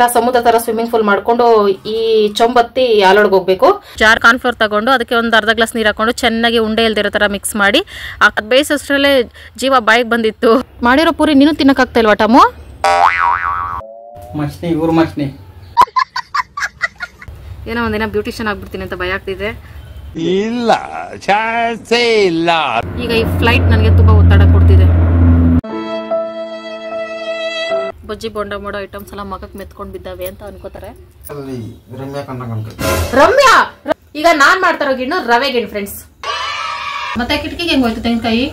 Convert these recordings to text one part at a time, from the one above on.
ತರ ಸಮುದ್ರ ತರ ಸ್ವಿಮ್ಮಿಂಗ್ ಪೂಲ್ ಮಾಡ್ಕೊಂಡು ಈ ಚೊಂಬತ್ತಿ ಹಾಲೊಳಗೆ ಹೋಗ್ಬೇಕು. ಜಾರ್ ಕಾರ್ನ್ಫ್ಲೋರ್ ತಗೊಂಡು ಅದಕ್ಕೆ ಒಂದು ಅರ್ಧ ಗ್ಲಾಸ್ ನೀರು ಹಾಕೊಂಡು ಚೆನ್ನಾಗಿ ಉಂಡೆ ಇಲ್ದಿರೋ ತರ ಮಿಕ್ಸ್ ಮಾಡಿ ಬೇಯಿಸೋಷ್ಟ್ರಲ್ಲೇ ಜೀವ ಬಾಯಿಗೆ ಬಂದಿತ್ತು. ಮಾಡಿರೋ ಪೂರಿ ನೀನು ತಿನ್ನಕ್ಕಾಗ್ತಾ ಇಲ್ವಾ ಟಮು? ಏನೋ ಒಂದಿನ ಬ್ಯೂಟಿಷಿಯನ್ ಆಗ್ಬಿಡ್ತೀನಿ ಅಂತ ಭಯ ಆಗ್ತಿದೆ. ಇಲ್ಲ ಚಾನ್ಸೇ ಇಲ್ಲ. ಈಗ ಈ ಫ್ಲೈಟ್ ನನಗೆ ತುಂಬಾ ಒತ್ತಡ ಕೊಡ್ತಿದೆ. ಬಜ್ಜಿ ಬೋಂಡ ಮಾಡೋ ಐಟಮ್ಸ್ ಎಲ್ಲ ಮಗಕ್ಕೆ ಮೆತ್ಕೊಂಡ್ ಬಿದ್ದಾವೆ ಅಂತ ಅನ್ಕೋತಾರೆ. ರಮ್ಯಾ ಈಗ ನಾನ್ ಮಾಡ್ತಾರೋ ಗಿಣ್ಣು ರವೆ ಗಿಣ್ಣು ಫ್ರೆಂಡ್ಸ್. ಮತ್ತೆ ಕಿಟಕಿಗೆ ಹೆಂಗ್ ಹೋಯ್ತು ತೆಂಗಿನಕಾಯಿ?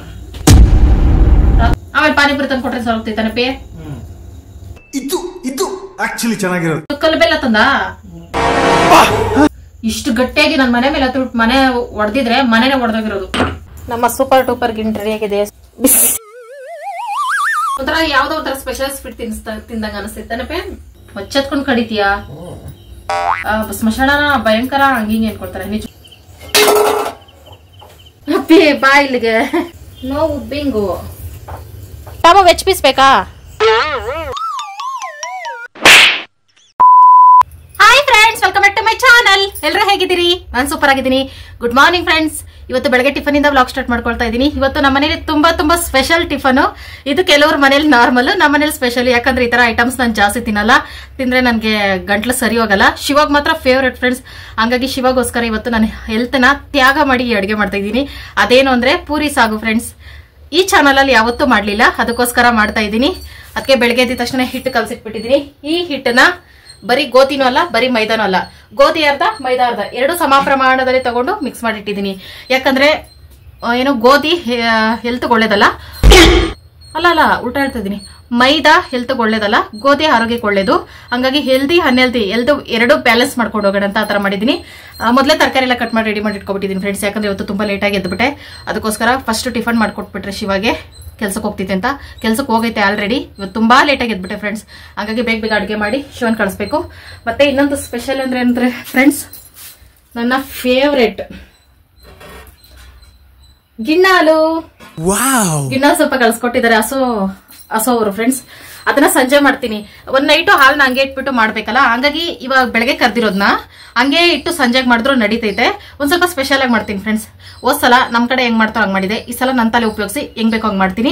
ಆಮೇಲೆ ಪಾನಿಪುರಿ ತಂದು ಕೊಟ್ರೆ ಸರೋಗ್ತೈತಾನೆ ಪೇ. ಇದು ಆಕ್ಚುಲಿ ಚೆನ್ನಾಗಿರೋದು. ಕಲ್ಲು ಬೆಲ್ಲ ತಂದ ಇಷ್ಟು ಗಟ್ಟಿಯಾಗಿ ನನ್ನ ಮನೆ ಮೇಲೆ ಮನೆ ಹೊಡೆದಿದ್ರೆ ಮನೆನೇ ಹೊಡೆದೋಗಿರೋದು. ನಮ್ಮ ಸೂಪರ್ ಟೂಪರ್ ಗಿಣ್ ರೆಡಿ ಆಗಿದೆ. ಒಂಥರ ಯಾವ್ದೋ ಒಂಥರ ಸ್ಪೆಷಲ್ ಸ್ವೀಟ್ ತಿಂದಂಗ ಅನಿಸ್ತೈತನಪೆ. ಹೊಚ್ಚತ್ಕೊಂಡ್ ಕಡಿತೀಯಾ? ಸ್ಮಶಾನ ಭಯಂಕರ ಹಂಗಿಂಗ್ ಏನ್ಕೊಳ್ತಾರೆ ನಿಜ. ಬಾ ಇಲ್ಲಿಗೆ. ನೋ ಉಬ್ಬಿಂಗು. ಟಾಮೋ ವೆಜ್ ಪೀಸ್ ಬೇಕಾ? Welcome back to my channel. ಎಲ್ಲರೂ ಹೇಗಿದ್ದೀರಿ? ನಾನು ಸೂಪರ್ ಆಗಿದ್ದೀನಿ. Good morning friends. ಇವತ್ತು ಬೆಳಗ್ಗೆ ಟಿಫನ್ ಇಂದ ವ್ಲಾಗ್ ಸ್ಟಾರ್ಟ್ ಮಾಡ್ಕೊಳ್ತಾ ಇದ್ದೀನಿ. ಇವತ್ತು ನಮ್ಮ ಮನೇಲಿ ತುಂಬಾ ಸ್ಪೆಷಲ್ ಟಿಫನ್. ಇದು ಕೆಲವ್ರ ಮನೇಲಿ ನಾರ್ಮಲ್, ನಮ್ಮ ಮನೇಲಿ ಸ್ಪೆಷಲ್. ಯಾಕಂದ್ರೆ ಈ ತರ ಐಟಮ್ಸ್ ನಾನು ಜಾಸ್ತಿ ತಿನ್ನಲ್ಲ, ತಿಂದ್ರೆ ನನಗೆ ಗಂಟ್ಲು ಸರಿ ಹೋಗಲ್ಲ. ಶಿವಾಗ ಮಾತ್ರ ಫೇವ್ರೆಟ್ ಫ್ರೆಂಡ್ಸ್. ಹಂಗಾಗಿ ಶಿವಾಗೋಸ್ಕರ ಇವತ್ತು ನಾನು ಹೆಲ್ತ್ ನ ತ್ಯಾಗ ಮಾಡಿ ಅಡುಗೆ ಮಾಡ್ತಾ ಇದ್ದೀನಿ. ಅದೇನು ಅಂದ್ರೆ ಪೂರಿ ಸಾಗು ಫ್ರೆಂಡ್ಸ್. ಈ ಚಾನಲ್ ಅಲ್ಲಿ ಯಾವತ್ತೂ ಮಾಡ್ಲಿಲ್ಲ, ಅದಕ್ಕೋಸ್ಕರ ಮಾಡ್ತಾ ಇದ್ದೀನಿ. ಅದಕ್ಕೆ ಬೆಳಗ್ಗೆ ಎದ್ದ ತಕ್ಷಣ ಹಿಟ್ಟು ಕಲ್ಸಿಟ್ಬಿಟ್ಟಿದ್ದೀನಿ. ಈ ಹಿಟ್ಟನ್ನ ಬರೀ ಗೋಧಿನೂ ಅಲ್ಲ, ಬರೀ ಮೈದಾನೂ ಅಲ್ಲ, ಗೋಧಿ ಅರ್ಧ ಮೈದಾ ಅರ್ಧ ಎರಡು ಸಮ ಪ್ರಮಾಣದಲ್ಲಿ ತಗೊಂಡು ಮಿಕ್ಸ್ ಮಾಡಿಟ್ಟಿದ್ದೀನಿ. ಯಾಕಂದ್ರೆ ಏನು ಗೋಧಿ ಹೆಲ್ತ್ ಒಳ್ಳೇದಲ್ಲ, ಅಲ್ಲ ಉಲ್ಟಾ ಹೇಳ್ತಾ ಇದೀನಿ. ಮೈದಾ ಹೆಲ್ತ್ ಒಳ್ಳೇದಲ್ಲ, ಗೋಧಿ ಆರೋಗ್ಯಕ್ಕೆ ಒಳ್ಳೇದು. ಹಂಗಾಗಿ ಹೆಲ್ದಿ ಅನ್ಹೆಲ್ದಿ ಎರಡು ಬ್ಯಾಲೆನ್ಸ್ ಮಾಡ್ಕೊಂಡು ಹೋಗೋಣ ಅಂತ ಆತರ ಮಾಡಿದೀನಿ. ಮೊದಲೇ ತರಕಾರಿ ಎಲ್ಲ ಕಟ್ ಮಾಡಿ ರೆಡಿ ಮಾಡಿ ಇಟ್ಕೊಬಿಟ್ಟಿದ್ದೀನಿ ಫ್ರೆಂಡ್ಸ್. ಯಾಕಂದ್ರೆ ಇವತ್ತು ತುಂಬಾ ಲೇಟ್ ಆಗಿ ಎದ್ಬಿಟ್ಟೆ. ಅದಕ್ಕೋಸ್ಕರ ಫಸ್ಟ್ ಟಿಫನ್ ಮಾಡ್ಕೊಟ್ಬಿಟ್ರೆ ಶಿವಾಗೆ ಕೆಲ್ಸಕ್ಕೆ ಹೋಗ್ತಿದ್ದೆ ಅಂತ. ಕೆಲ್ಸಕ್ಕೆ ಹೋಗೈತೆ ಆಲ್ರೆಡಿ. ಇವತ್ತು ತುಂಬಾ ಲೇಟ್ ಆಗಿ ಎದ್ಬಿಟ್ಟೆ ಫ್ರೆಂಡ್ಸ್. ಹಾಗಾಗಿ ಬೇಗ ಅಡುಗೆ ಮಾಡಿ ಶಿವನ್ ಕಳಿಸ್ಬೇಕು. ಮತ್ತೆ ಇನ್ನೊಂದು ಸ್ಪೆಷಲ್ ಅಂದ್ರೆ ಫ್ರೆಂಡ್ಸ್, ನನ್ನ ಫೇವ್ರೆಟ್ ಗಿಣ್ಣಾಲು. ಗಿಣ್ಣಾಲು ಸ್ವಲ್ಪ ಕಳ್ಸಿಕೊಟ್ಟಿದ್ದಾರೆ ಹಸು ಅವರು ಫ್ರೆಂಡ್ಸ್. ಅದನ್ನ ಸಂಜೆ ಮಾಡ್ತೀನಿ. ಒಂದ್ ನೈಟು ಹಾಲ್ನ ಹಂಗೆ ಇಟ್ಬಿಟ್ಟು ಮಾಡ್ಬೇಕಲ್ಲ, ಹಂಗಾಗಿ ಇವಾಗ ಬೆಳಗ್ಗೆ ಕರ್ದಿರೋದ್ನ ಹಂಗೆ ಇಟ್ಟು ಸಂಜೆಗೆ ಮಾಡಿದ್ರು ನಡೀತೈತೆ. ಒಂದ್ ಸ್ವಲ್ಪ ಸ್ಪೆಷಲ್ ಆಗಿ ಮಾಡ್ತೀನಿ ಫ್ರೆಂಡ್ಸ್. ಹೋದ್ಸಲ ನಮ್ ಕಡೆ ಹೆಂಗ್ ಮಾಡ್ತಾರೋ ಹಂಗ್ ಮಾಡಿದೆ. ಈ ಸಲ ನನ್ನ ತಲೆ ಉಪಯೋಗಿಸಿ ಹೆಂಗ್ ಬೇಕೋ ಹಂಗ್ ಮಾಡ್ತೀನಿ.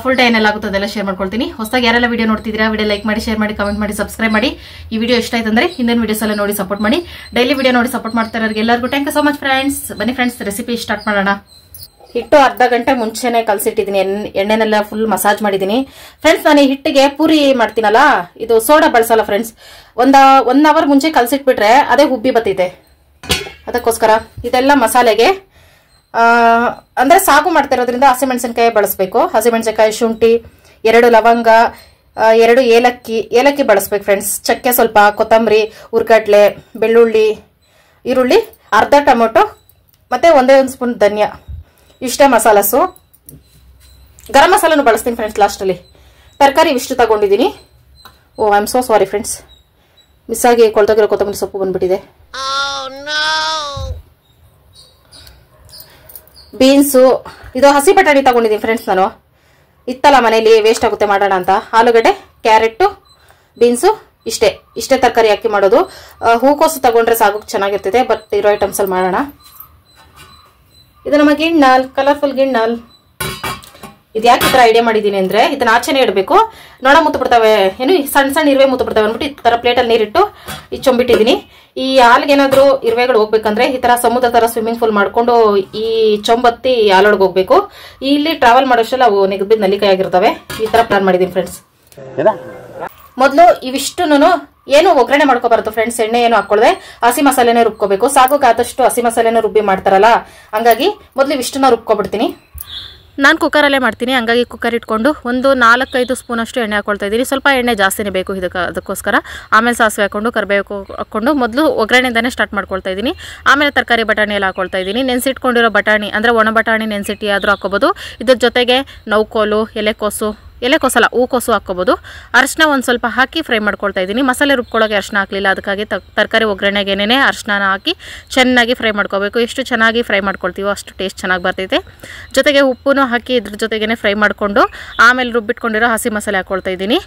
ಫುಲ್ ಟೈಮ್ ಏನೆಲ್ಲ ಆಗುತ್ತೆ ಅದೆಲ್ಲ ಶೇರ್ ಮಾಡ್ಕೊಳ್ತೀನಿ. ಹೊಸದಾಗಿ ಯಾರೆಲ್ಲ ವಿಡಿಯೋ ನೋಡ್ತಿದ್ದೀರಾ ವಿಡಿಯೋ ಲೈಕ್ ಮಾಡಿ, ಶೇರ್ ಮಾಡಿ, ಕಮೆಂಟ್ ಮಾಡಿ, ಸಬ್ಸ್ಕ್ರೈಬ್ ಮಾಡಿ. ಈ ವಿಡಿಯೋ ಇಷ್ಟ ಆಯ್ತು ಅಂದ್ರೆ ಹಿಂದಿನ ವಿಡಿಯೋಸ್ ಎಲ್ಲ ನೋಡಿ ಸಪೋರ್ಟ್ ಮಾಡಿ. ಡೈಲಿ ವಿಡಿಯೋ ನೋಡಿ ಸಪೋರ್ಟ್ ಮಾಡ್ತಾ ಇರೋರಿಗೆ ಎಲ್ಲರಿಗೂ thank you so much friends. ಬನ್ನಿ ಫ್ರೆಂಡ್ಸ್, ರೆಸಿಪಿ ಸ್ಟಾರ್ಟ್ ಮಾಡೋಣ. ಹಿಟ್ಟು ಅರ್ಧ ಗಂಟೆ ಮುಂಚೆನೆ ಕಲ್ಸಿಟ್ಟಿದ್ದೀನಿ. ಎಣ್ಣೆನೆಲ್ಲ ಫುಲ್ ಮಸಾಜ್ ಮಾಡಿದ್ದೀನಿ ಫ್ರೆಂಡ್ಸ್. ನಾನು ಈ ಹಿಟ್ಟಿಗೆ ಪೂರಿ ಮಾಡ್ತೀನಲ್ಲ, ಇದು ಸೋಡಾ ಬಳಸಲ್ಲ ಫ್ರೆಂಡ್ಸ್. 1 ಅವರ್ ಮುಂಚೆ ಕಲ್ಸಿಟ್ಬಿಟ್ರೆ ಅದೇ ಹುಬ್ಬಿ ಬತ್ತೈತೆ. ಅದಕ್ಕೋಸ್ಕರ ಇದೆಲ್ಲ ಮಸಾಲೆಗೆ ಅಂದ್ರೆ ಸಾಗು ಮಾಡ್ತಾ ಇರೋದ್ರಿಂದ ಹಸಿಮೆಣಸಿನಕಾಯಿ ಬಳಸಬೇಕು. ಹಸಿಮೆಣಸಿನಕಾಯಿ, ಶುಂಠಿ, 2 ಲವಂಗ, 2 ಏಲಕ್ಕಿ ಬಳಸ್ಬೇಕು ಫ್ರೆಂಡ್ಸ್. ಚಕ್ಕೆ ಸ್ವಲ್ಪ, ಕೊತ್ತಂಬರಿ, ಉರ್ಗಡ್ಲೆ, ಬೆಳ್ಳುಳ್ಳಿ, ಈರುಳ್ಳಿ, ಅರ್ಧ ಟೊಮೊಟೊ, ಮತ್ತೆ 1 ಸ್ಪೂನ್ ಧನಿಯಾ. ಇಷ್ಟೇ ಮಸಾಲಾಸು. ಗರಂ ಮಸಾಲನು ಬಳಸ್ತೀನಿ ಫ್ರೆಂಡ್ಸ್ ಲಾಸ್ಟಲ್ಲಿ. ತರಕಾರಿ ಇಷ್ಟು ತಗೊಂಡಿದ್ದೀನಿ. Oh I am so sorry friends, miss ಆಗಿ ಕೊಳ್ತೋಗಿರೋ ಕೊತ್ತಂಬರಿ ಸೊಪ್ಪು ಬಂದ್ಬಿಟ್ಟಿದೆ. ಬೀನ್ಸು, ಇದು ಹಸಿ ಬಟಾಣಿ ತಗೊಂಡಿದ್ದೀನಿ ಫ್ರೆಂಡ್ಸ್. ನಾನು ಇತ್ತಲ್ಲ ಮನೇಲಿ ವೇಸ್ಟ್ ಆಗುತ್ತೆ ಮಾಡೋಣ ಅಂತ. ಆಲೂಗಡ್ಡೆ, ಕ್ಯಾರೆಟ್, ಬೀನ್ಸು, ಇಷ್ಟೇ ತರಕಾರಿ ಹಾಕಿ ಮಾಡೋದು. ಹೂಕೋಸು ತಗೊಂಡ್ರೆ ಸಾಕು ಚೆನ್ನಾಗಿರ್ತದೆ, ಬಟ್ ಇರೋ ಐಟಮ್ಸ್ ಅಲ್ಲಿ ಮಾಡೋಣ. ಇದು ನಮ್ಮ ಗಿಣ್ಣಾಲ್, ಕಲರ್ಫುಲ್ ಗಿಣ್ಣಾಲ್. ಇದು ಯಾಕೆ ಈ ತರ ಐಡಿಯಾ ಮಾಡಿದೀನಿ ಅಂದ್ರೆ, ಇದನ್ನ ಆಚೆನೆ ಇಡಬೇಕು, ನೋಡ ಮುತ್ತು ಬಿಡ್ತಾವೆ, ಏನು ಸಣ್ಣ ಇರುವೆ ಮುತ್ತು ಬಿಡ್ತಾವೆ ಅಂದ್ಬಿಟ್ಟು ಈ ತರ ಪ್ಲೇಟಲ್ಲಿ ನೀರಿಟ್ಟು ಚೊಂಬಿಟ್ಟಿದೀನಿ. ಈ ಹಾಲ್ಗೆ ಏನಾದ್ರು ಇರುವೆಗಳು ಹೋಗ್ಬೇಕಂದ್ರೆ ಈ ತರ ಸಮುದ್ರ ತರ ಸ್ವಿಮ್ಮಿಂಗ್ ಪೂಲ್ ಮಾಡ್ಕೊಂಡು ಈ ಚೊಂಬತ್ತಿ ಹಾಲೊಳಗೆ ಹೋಗ್ಬೇಕು. ಇಲ್ಲಿ ಟ್ರಾವೆಲ್ ಮಾಡೋಷ್ಟೆಲ್ಲ ಅವು ನೆಗದ್ಬಿದ್ದು ನಲ್ಲಿಕಾಯಿ ಆಗಿರ್ತವೆ. ಈ ತರ ಪ್ಲಾನ್ ಮಾಡಿದೀನಿ ಫ್ರೆಂಡ್ಸ್. ಮೊದಲು ಇವಿಷ್ಟುನು ಏನು ಒಗ್ಗರಣೆ ಮಾಡ್ಕೋಬಾರದು ಫ್ರೆಂಡ್ಸ್. ಎಣ್ಣೆ ಏನು ಹಾಕೊಳ್ಳದೆ ಹಸಿ ಮಸಾಲೆನೇ ರುಬ್ಕೋಬೇಕು. ಸಾಗುಗೆ ಆದಷ್ಟು ಹಸಿ ಮಸಾಲೆನ ರುಬ್ಬಿ ಮಾಡ್ತಾರಲ್ಲ, ಹಂಗಾಗಿ ಮೊದಲು ಇವಿಷ್ಟನ್ನ ರುಬ್ಕೊಬಿಡ್ತೀನಿ. ನಾನು ಕುಕ್ಕರಲ್ಲೇ ಮಾಡ್ತೀನಿ. ಹಂಗಾಗಿ ಕುಕ್ಕರ್ ಇಟ್ಕೊಂಡು ಒಂದು 4-5 ಸ್ಪೂನ್ ಅಷ್ಟು ಎಣ್ಣೆ ಹಾಕೊಳ್ತಾ ಇದ್ದೀನಿ. ಸ್ವಲ್ಪ ಎಣ್ಣೆ ಜಾಸ್ತಿನೇ ಬೇಕು ಅದಕ್ಕೋಸ್ಕರ. ಆಮೇಲೆ ಸಾಸಿವೆ ಹಾಕೊಂಡು ಕರಿಬೇವು ಹಾಕೊಂಡು ಮೊದಲು ಒಗ್ಗರಣೆಯಿಂದನೇ ಸ್ಟಾರ್ಟ್ ಮಾಡ್ಕೊಳ್ತಾ ಇದ್ದೀನಿ. ಆಮೇಲೆ ತರಕಾರಿ ಬಟಾಣಿ ಎಲ್ಲ ಹಾಕೊಳ್ತಾ ಇದ್ದೀನಿ. ನೆನೆಸಿಟ್ಕೊಂಡಿರೋ ಬಟಾಣಿ ಅಂದರೆ ಒಣ ಬಟಾಣಿ ನೆನೆಸಿಟ್ಟು ಆದರೂ ಹಾಕೋಬೋದು. ಇದ್ರ ಜೊತೆಗೆ ನೌಕೋಲು, ಎಲೆಕೋಸು ಎಲೆಕೋಸಲ್ಲ ಹೂಕೋಸು ಹಾಕ್ಕೋಬೋದು. ಅರಿಶಿನ ಒಂದು ಸ್ವಲ್ಪ ಹಾಕಿ ಫ್ರೈ ಮಾಡ್ಕೊಳ್ತಾ ಇದ್ದೀನಿ. ಮಸಾಲೆ ರುಬ್ಕೊಳ್ಳೋಕೆ ಅರಿಶಿನ ಹಾಕಲಿಲ್ಲ, ಅದಕ್ಕಾಗಿ ತರಕಾರಿ ಒಗ್ಗರಣೆಗೇನೆ ಅರಿಶಿನ ಹಾಕಿ ಚೆನ್ನಾಗಿ ಫ್ರೈ ಮಾಡ್ಕೋಬೇಕು. ಎಷ್ಟು ಚೆನ್ನಾಗಿ ಫ್ರೈ ಮಾಡ್ಕೊಳ್ತೀವೋ ಅಷ್ಟು ಟೇಸ್ಟ್ ಚೆನ್ನಾಗಿ ಬರ್ತೈತೆ. ಜೊತೆಗೆ ಉಪ್ಪು ಹಾಕಿ ಇದ್ರ ಜೊತೆಗೇ ಫ್ರೈ ಮಾಡಿಕೊಂಡು ಆಮೇಲೆ ರುಬ್ಬಿಟ್ಕೊಂಡಿರೋ ಹಸಿ ಮಸಾಲೆ ಹಾಕ್ಕೊಳ್ತಾ ಇದ್ದೀನಿ.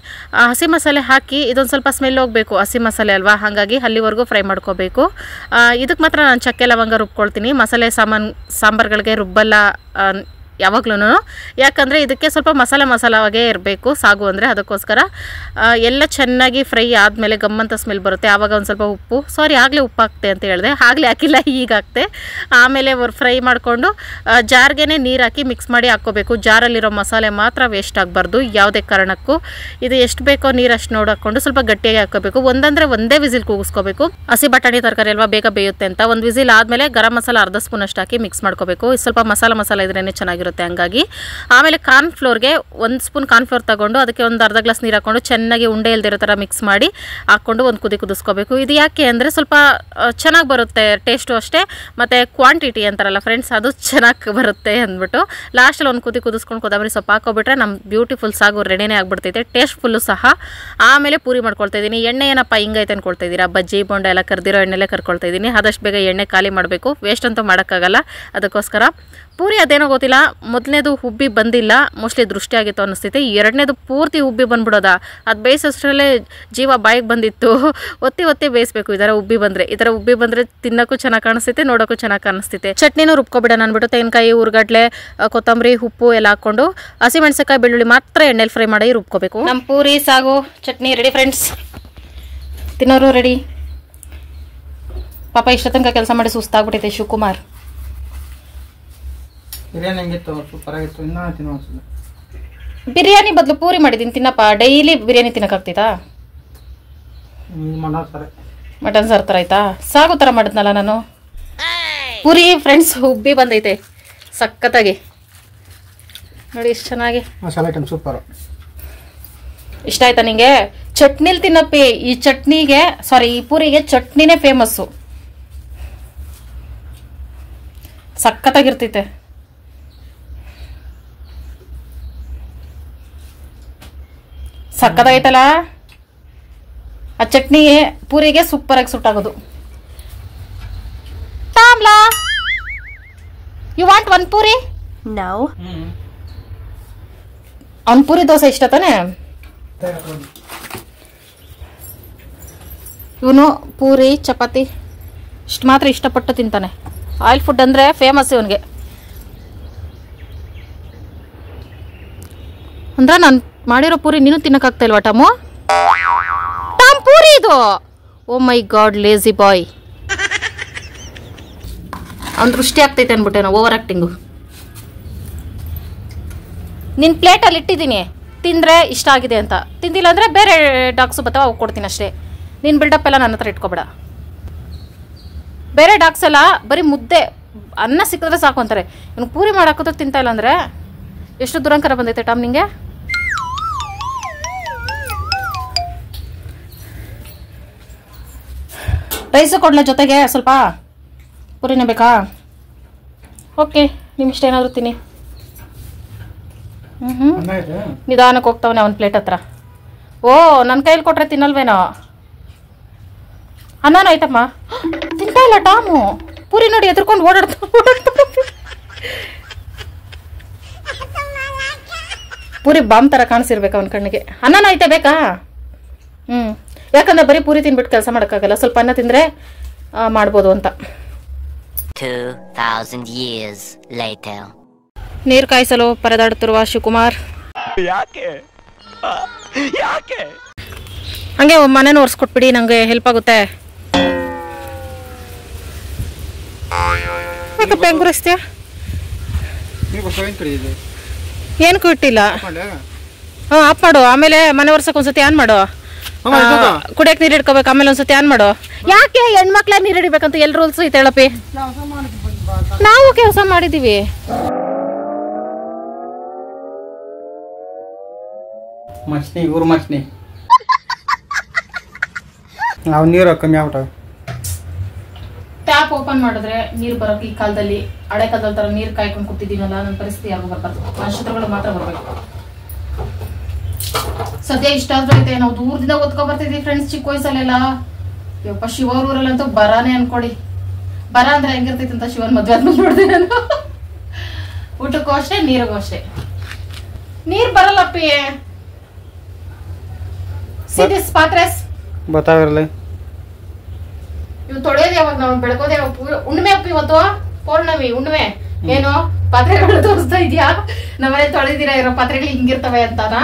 ಹಸಿ ಮಸಾಲೆ ಹಾಕಿ ಇದೊಂದು ಸ್ವಲ್ಪ ಸ್ಮೆಲ್ ಹೋಗಬೇಕು, ಹಸಿ ಮಸಾಲೆ ಅಲ್ವಾ, ಹಾಗಾಗಿ ಅಲ್ಲಿವರೆಗೂ ಫ್ರೈ ಮಾಡ್ಕೋಬೇಕು. ಇದಕ್ಕೆ ಮಾತ್ರ ನಾನು ಚಕ್ಕೆ ಲವಂಗ ರುಬ್ಕೊಳ್ತೀನಿ. ಮಸಾಲೆ ಸಾಂಬಾರುಗಳಿಗೆ ರುಬ್ಬಲ್ಲ ಯಾವಾಗ್ಲೂ, ಯಾಕಂದರೆ ಇದಕ್ಕೆ ಸ್ವಲ್ಪ ಮಸಾಲಾವಾಗೇ ಇರಬೇಕು ಸಾಗು ಅಂದರೆ. ಅದಕ್ಕೋಸ್ಕರ ಎಲ್ಲ ಚೆನ್ನಾಗಿ ಫ್ರೈ ಆದಮೇಲೆ ಗಮ್ಮಂತ ಸ್ಮೆಲ್ ಬರುತ್ತೆ. ಆವಾಗ ಒಂದು ಸ್ವಲ್ಪ ಉಪ್ಪು, ಆಗಲೇ ಉಪ್ಪು ಹಾಕ್ತೆ ಅಂತ ಹೇಳಿದೆ, ಆಗಲೇ ಹಾಕಿಲ್ಲ, ಈಗ ಹಾಕ್ತೆ. ಆಮೇಲೆ ಫ್ರೈ ಮಾಡಿಕೊಂಡು ಜಾರ್ಗೆ ನೀರು ಹಾಕಿ ಮಿಕ್ಸ್ ಮಾಡಿ ಹಾಕ್ಕೋಬೇಕು. ಜಾರಲ್ಲಿರೋ ಮಸಾಲೆ ಮಾತ್ರ ವೇಸ್ಟ್ ಆಗಬಾರ್ದು ಯಾವುದೇ ಕಾರಣಕ್ಕೂ. ಇದು ಎಷ್ಟು ಬೇಕೋ ನೀರು ಅಷ್ಟು ನೋಡಿಕೊಂಡು ಸ್ವಲ್ಪ ಗಟ್ಟಿಯಾಗಿ ಹಾಕ್ಕೋಬೇಕು. ಒಂದೇ ವಿಸಿಲ್ ಕೂಗಿಸ್ಕೋಬೇಕು. ಹಸಿ ಬಟಾಣಿ ತರಕಾರಿ ಅಲ್ವಾ, ಬೇಗ ಬೇಯುತ್ತೆ ಅಂತ. ಒಂದು ವಿಸಿಲ್ ಆದಮೇಲೆ ಗರಂ ಮಸಾಲ ಅರ್ಧ ಸ್ಪೂನ್ ಅಷ್ಟು ಹಾಕಿ ಮಿಕ್ಸ್ ಮಾಡ್ಕೋಬೇಕು. ಸ್ವಲ್ಪ ಮಸಾಲ ಇದ್ರೇ ಚೆನ್ನಾಗಿರುತ್ತೆ ಹಂಗಾಗಿ. ಆಮೇಲೆ ಕಾರ್ನ್ಫ್ಲೋರ್ಗೆ 1 ಸ್ಪೂನ್ ಕಾರ್ನ್ಫ್ಲೋರ್ ತಗೊಂಡು ಅದಕ್ಕೆ ಒಂದು ಅರ್ಧ ಗ್ಲಾಸ್ ನೀರು ಹಾಕ್ಕೊಂಡು ಚೆನ್ನಾಗಿ ಉಂಡೆ ಇಲ್ದಿರೋ ಥರ ಮಿಕ್ಸ್ ಮಾಡಿ ಹಾಕ್ಕೊಂಡು ಒಂದು ಕುದಿಸ್ಕೋಬೇಕು. ಇದು ಯಾಕೆ ಅಂದರೆ ಸ್ವಲ್ಪ ಚೆನ್ನಾಗಿ ಬರುತ್ತೆ ಟೇಸ್ಟು ಅಷ್ಟೇ, ಮತ್ತು ಕ್ವಾಂಟಿಟಿ ಅಂತಾರಲ್ಲ ಫ್ರೆಂಡ್ಸ್, ಅದು ಚೆನ್ನಾಗಿ ಬರುತ್ತೆ ಅಂದ್ಬಿಟ್ಟು ಲಾಸ್ಟಲ್ಲಿ ಒಂದು ಕುದಿಸ್ಕೊಂಡು ಕೊತ್ತಂಬರಿ ಸೊಪ್ಪು ಹಾಕೋಬಿಟ್ರೆ ನಮ್ಮ ಬ್ಯೂಟಿಫುಲ್ ಸಾಗು ರೆಡಿನೇ ಆಗಿಬಿಡ್ತೈತೆ, ಟೇಸ್ಟ್ಫುಲ್ಲು ಸಹ. ಆಮೇಲೆ ಪೂರಿ ಮಾಡ್ಕೊಳ್ತಾ ಇದ್ದೀನಿ. ಎಣ್ಣೆ ಏನಪ್ಪ ಹಿಂಗೈತೆ ಅನ್ಕೊಳ್ತಾ ಇದ್ದೀರಾ, ಬಜ್ಜಿ ಬೋಂಡ ಎಲ್ಲ ಕರ್ದಿರೋ ಎಣ್ಣೆಲ್ಲೇ ಕರ್ಕೊಳ್ತಾ ಇದ್ದೀನಿ. ಆದಷ್ಟು ಬೇಗ ಎಣ್ಣೆ ಖಾಲಿ ಮಾಡಬೇಕು, ವೇಸ್ಟ್ ಅಂತೂ ಮಾಡೋಕ್ಕಾಗಲ್ಲ. ಅದಕ್ಕೋಸ್ಕರ ಪೂರಿ ಅದೇನೋ ಗೊತ್ತಿಲ್ಲ, ಮೊದಲನೇದು ಉಬ್ಬಿ ಬಂದಿಲ್ಲ, ಮೋಸ್ಟ್ಲಿ ದೃಷ್ಟಿ ಆಗಿತ್ತು ಅನ್ನಿಸ್ತೈತೆ. ಎರಡನೇದು ಪೂರ್ತಿ ಉಬ್ಬಿ ಬಂದ್ಬಿಡೋದ, ಅದು ಬೇಯಿಸೋಷ್ಟರಲ್ಲೇ ಜೀವ ಬಾಯಿಗೆ ಬಂದಿತ್ತು. ಒತ್ತಿ ಬೇಯಿಸಬೇಕು. ಈ ಥರ ಉಬ್ಬಿ ಬಂದರೆ ತಿನ್ನೋಕ್ಕೂ ಚೆನ್ನಾಗಿ ಕಾಣಿಸ್ತೈತೆ, ನೋಡೋಕ್ಕೂ ಚೆನ್ನಾಗಿ ಕಾಣಿಸ್ತೈತೆ. ಚಟ್ನಿನೂ ರುಬ್ಕೊಬಿಡೋಣ ಅಂದ್ಬಿಟ್ಟು ತೆಂಗಿನಕಾಯಿ, ಉರ್ಗಡ್ಲೆ, ಕೊತ್ತಂಬರಿ, ಉಪ್ಪು ಎಲ್ಲ ಹಾಕ್ಕೊಂಡು ಹಸಿಮೆಣಸಿನಕಾಯಿ, ಬೆಳ್ಳುಳ್ಳಿ ಮಾತ್ರ ಎಣ್ಣೆಲಿ ಫ್ರೈ ಮಾಡಿ ರುಬ್ಕೋಬೇಕು. ನಮ್ಮ ಪೂರಿ ಸಾಗು ಚಟ್ನಿ ರೆಡಿ ಫ್ರೆಂಡ್ಸ್. ತಿನ್ನೋರು ರೆಡಿ. ಪಾಪ ಇಷ್ಟ ತನಕ ಕೆಲಸ ಮಾಡಿ ಸುಸ್ತಾಗ್ಬಿಟ್ಟೈತೆ ಶಿವಕುಮಾರ್. ಬಿರಿಯಾನಿ ಹೆಂಗಿತ್ತು? ಸೂಪರ್ ಆಗಿತ್ತು. ಇನ್ನೂ ತಿನ್ನೋದು. ಬಿರಿಯಾನಿ ಬದಲು ಪೂರಿ ಮಾಡಿದ್ದೀನಿ ತಿನ್ನಪ್ಪ. ಡೈಲಿ ಬಿರಿಯಾನಿ ತಿನ್ನಕ್ಕಾಗ್ತೈತಾ? ಮಟನ್ ಸಾರು ಥರ ಆಯ್ತಾ? ಸಾಗು ಥರ ಮಾಡಿದ್ನಲ್ಲ ನಾನು. ಪೂರಿ ಫ್ರೆಂಡ್ಸ್ ಉಬ್ಬಿ ಬಂದೈತೆ ಸಖತ್ತಾಗಿ ನೋಡಿ, ಎಷ್ಟು ಚೆನ್ನಾಗಿ. ಮಸಾಲೆ ಐಟಮ್ ಸೂಪರ್. ಇಷ್ಟ ಆಯ್ತಾ ನಿಂಗೆ? ಚಟ್ನಿಲಿ ತಿನ್ನಪ್ಪಿ. ಈ ಪೂರಿಗೆ ಚಟ್ನಿನೇ ಫೇಮಸ್ಸು, ಸಖತ್ತಾಗಿರ್ತೈತೆ. ಸಕ್ಕತ್ತಾಗೈತಲ್ಲ ಆ ಚಟ್ನಿ. ಪೂರಿಗೆ ಸೂಪರ್ ಆಗಿ ಸುಟ್ಟಾಗೋದು. ತಾಮ್ಲಾ, ಯು ವಾಂಟ್ 1 ಪೂರಿ? ನೋ. ಅವ್ನ ಪೂರಿ ದೋಸೆ ಇಷ್ಟ ತಾನೆ? ಇವನು ಪೂರಿ ಚಪಾತಿ ಇಷ್ಟು ಮಾತ್ರ ಇಷ್ಟಪಟ್ಟು ತಿಂತಾನೆ. ಆಯಿಲ್ ಫುಡ್ ಅಂದರೆ ಫೇಮಸ್ ಇವನಿಗೆ. ಅಂದ್ರೆ ನಾನು ಮಾಡಿರೋ ಪೂರಿ ನೀನು ತಿನ್ನಕ್ಕಾಗ್ತಾ ಇಲ್ವಾ ಟಾಮು? ಪೂರಿ ಇದು. ಓ ಮೈ ಗಾಡ್, ಲೇಜಿ ಬಾಯ್. ಅವ್ನು ದೃಷ್ಟಿ ಆಗ್ತೈತೆ ಅನ್ಬಿಟ್ಟೆ ನಾವು, ಓವರ್ ಆಕ್ಟಿಂಗು. ನಿನ್ನ ಪ್ಲೇಟಲ್ಲಿ ಇಟ್ಟಿದ್ದೀನಿ, ತಿಂದರೆ ಇಷ್ಟ ಆಗಿದೆ ಅಂತ. ತಿಂದಿಲ್ಲ ಅಂದರೆ ಬೇರೆ ಡಾಗ್ಸು ಬರ್ತಾವ, ಅವು ಕೊಡ್ತೀನಿ ಅಷ್ಟೇ. ನೀನು ಬಿಲ್ಡಪ್ ಎಲ್ಲ ನನ್ನ ಹತ್ರ ಇಟ್ಕೊಬೇಡ. ಬೇರೆ ಡಾಗ್ಸ್ ಎಲ್ಲ ಬರೀ ಮುದ್ದೆ ಅನ್ನ ಸಿಕ್ಕಿದ್ರೆ ಸಾಕು ಅಂತಾರೆ. ಇವ್ನು ಪೂರಿ ಮಾಡಾಕೋದು ತಿಂತಾ ಇಲ್ಲ ಅಂದರೆ ಎಷ್ಟು ದುರಂಕಾರ ಬಂದೈತೆ ಟಾಮ್ ನಿಂಗೆ. ರೈಸು ಕೊಡ್ಲ ಜೊತೆಗೆ ಸ್ವಲ್ಪ? ಪೂರಿನೇ ಬೇಕಾ? ಓಕೆ, ನಿಮ್ಮಿಷ್ಟ ಏನಾದರೂ ತಿನ್ನಿ. ನಿಧಾನಕ್ಕೆ ಹೋಗ್ತಾವನೆ ಅವನ ಪ್ಲೇಟ್ ಹತ್ರ. ಓ, ನನ್ನ ಕೈಯಲ್ಲಿ ಕೊಟ್ರೆ ತಿನ್ನಲ್ವೇನೋ. ಅನ್ನನೂ ಆಯ್ತಮ್ಮ. ತಿಂತಾ ಇಲ್ಲ ಟಾಮು. ಪೂರಿ ನೋಡಿ ಎದ್ರಕೊಂಡು ಓಡಾಡ್ತಾ. ಪೂರಿ ಬಾಂಬ್ ಥರ ಕಾಣಿಸಿರ್ಬೇಕು ಅವನ ಕಣ್ಣಿಗೆ. ಅನ್ನನೂ ಆಯ್ತಾ ಬೇಕಾ? ಯಾಕಂದ್ರೆ ಬರೀ ಪೂರಿ ತಿನ್ಬಿಟ್ಟು ಕೆಲಸ ಮಾಡೋಕ್ಕಾಗಲ್ಲ, ಸ್ವಲ್ಪ ಅನ್ನ ತಿಂದರೆ ಮಾಡ್ಬೋದು ಅಂತ. 2000 years later. ನೀರು ಕಾಯಿಸಲು ಪರದಾಡುತ್ತಿರುವ ಶಿವಕುಮಾರ್. ಹಂಗೆ ಮನೇನು ಒರೆಸ್ಕೊಟ್ಬಿಡಿ, ನಂಗೆ ಹೆಲ್ಪ್ ಆಗುತ್ತೆ. ಯಾಕಪ್ಪ ಹೆಂಗ್ ಗುರಿಸ್ತೀಯ? ಏನಕ್ಕೂ ಇಟ್ಟಿಲ್ಲ. ಆಫ್ ಮಾಡು. ಆಮೇಲೆ ಮನೆ ಒರ್ಸಕ್ಕೆ ಒಂದ್ಸತಿ ಆನ್ ಮಾಡು. ಕುಡಿಯಕ್ಕೆ ನೀರು ಇಟ್ಕೋಬೇಕು, ಆಮೇಲೆ ಒಂದ್ಸತಿ ಆನ್ ಮಾಡು. ಯಾಕೆ ಹೆಣ್ಮಕ್ಳೇ ನೀರು ಹಿಡಿಬೇಕಂತ ಎಲ್ ರೂಲ್ಸ್ ಐತೆ ಹೇಳಪ್ಪಿ? ನಾವು ಕೆಲಸ ಮಾಡಿದೀವಿ. ನೀರು ಕಮ್ಮಿ ಆಗ್ಬಿಟ್ಟಾವ. ಟ್ಯಾಪ್ ಓಪನ್ ಮಾಡಿದ್ರೆ ನೀರು ಬರೋಕೆ ಈ ಕಾಲದಲ್ಲಿ ಹಳೆ ಕಾಲದಲ್ಲಿ ತರ ನೀರು ಕಾಯ್ಕೊಂಡು ಕೂತಿದ್ದೀನಲ್ಲ, ನನ್ನ ಪರಿಸ್ಥಿತಿ ಯಾವಾಗ ಬರಬಾರ್ದು. ನಕ್ಷತ್ರಗಳು ಮಾತ್ರ ಬರಬೇಕು. ಸದ್ಯ ಇಷ್ಟ ಆದ್ರೂ ಐತೆ. ನಾವು ದೂರದಿಂದ ಓದ್ಕೊ ಬರ್ತಿದ್ವಿ ಫ್ರೆಂಡ್ಸ್ ಚಿಕ್ಕ ವಯಸ್ಸಲ್ಲೆಲ್ಲ. ಯಪ್ಪ ಶಿವರೂರಲ್ಲಂತೂ ಬರಾನೇ ಅನ್ಕೊಡಿ. ಬರ ಅಂದ್ರೆ ಹೆಂಗಿರ್ತೈತೆ ಅಂತ ಶಿವನ್ ಮದ್ವೆ ಆದ್ಮೇಲೆ ನೋಡಿದೆ ನಾನು. ಊಟಕ್ಕೂ ಅಷ್ಟೇ ನೀರಿಗೂ ಅಷ್ಟೇ. ನೀರ್ ಬರಲ್ಲಪ್ಪಿ. ಸಿದಿಸ್ ಪಾತ್ರೆಸ್ ಬತ್ತಾವಿರಲಿ. ಇವ್ ತೊಳೆಯೋದು ಯಾವಾಗ? ನಾವು ಬೆಳಗೋದು ಯಾವಾಗ? ಹುಣ್ಣಿಮೆ ಅಪ್ಪಿ ಇವತ್ತು ಪೌರ್ಣಮಿ ಹುಣ್ಣಿಮೆ. ಏನು ಪಾತ್ರೆಗಳು ತೋರಿಸ್ತಾ ಇದ್ಯಾ? ನಮ್ಮನೆ ತೊಳೆದಿರ ಇರೋ ಪಾತ್ರೆಗಳು ಹಿಂಗಿರ್ತವೆ ಅಂತಾನಾ?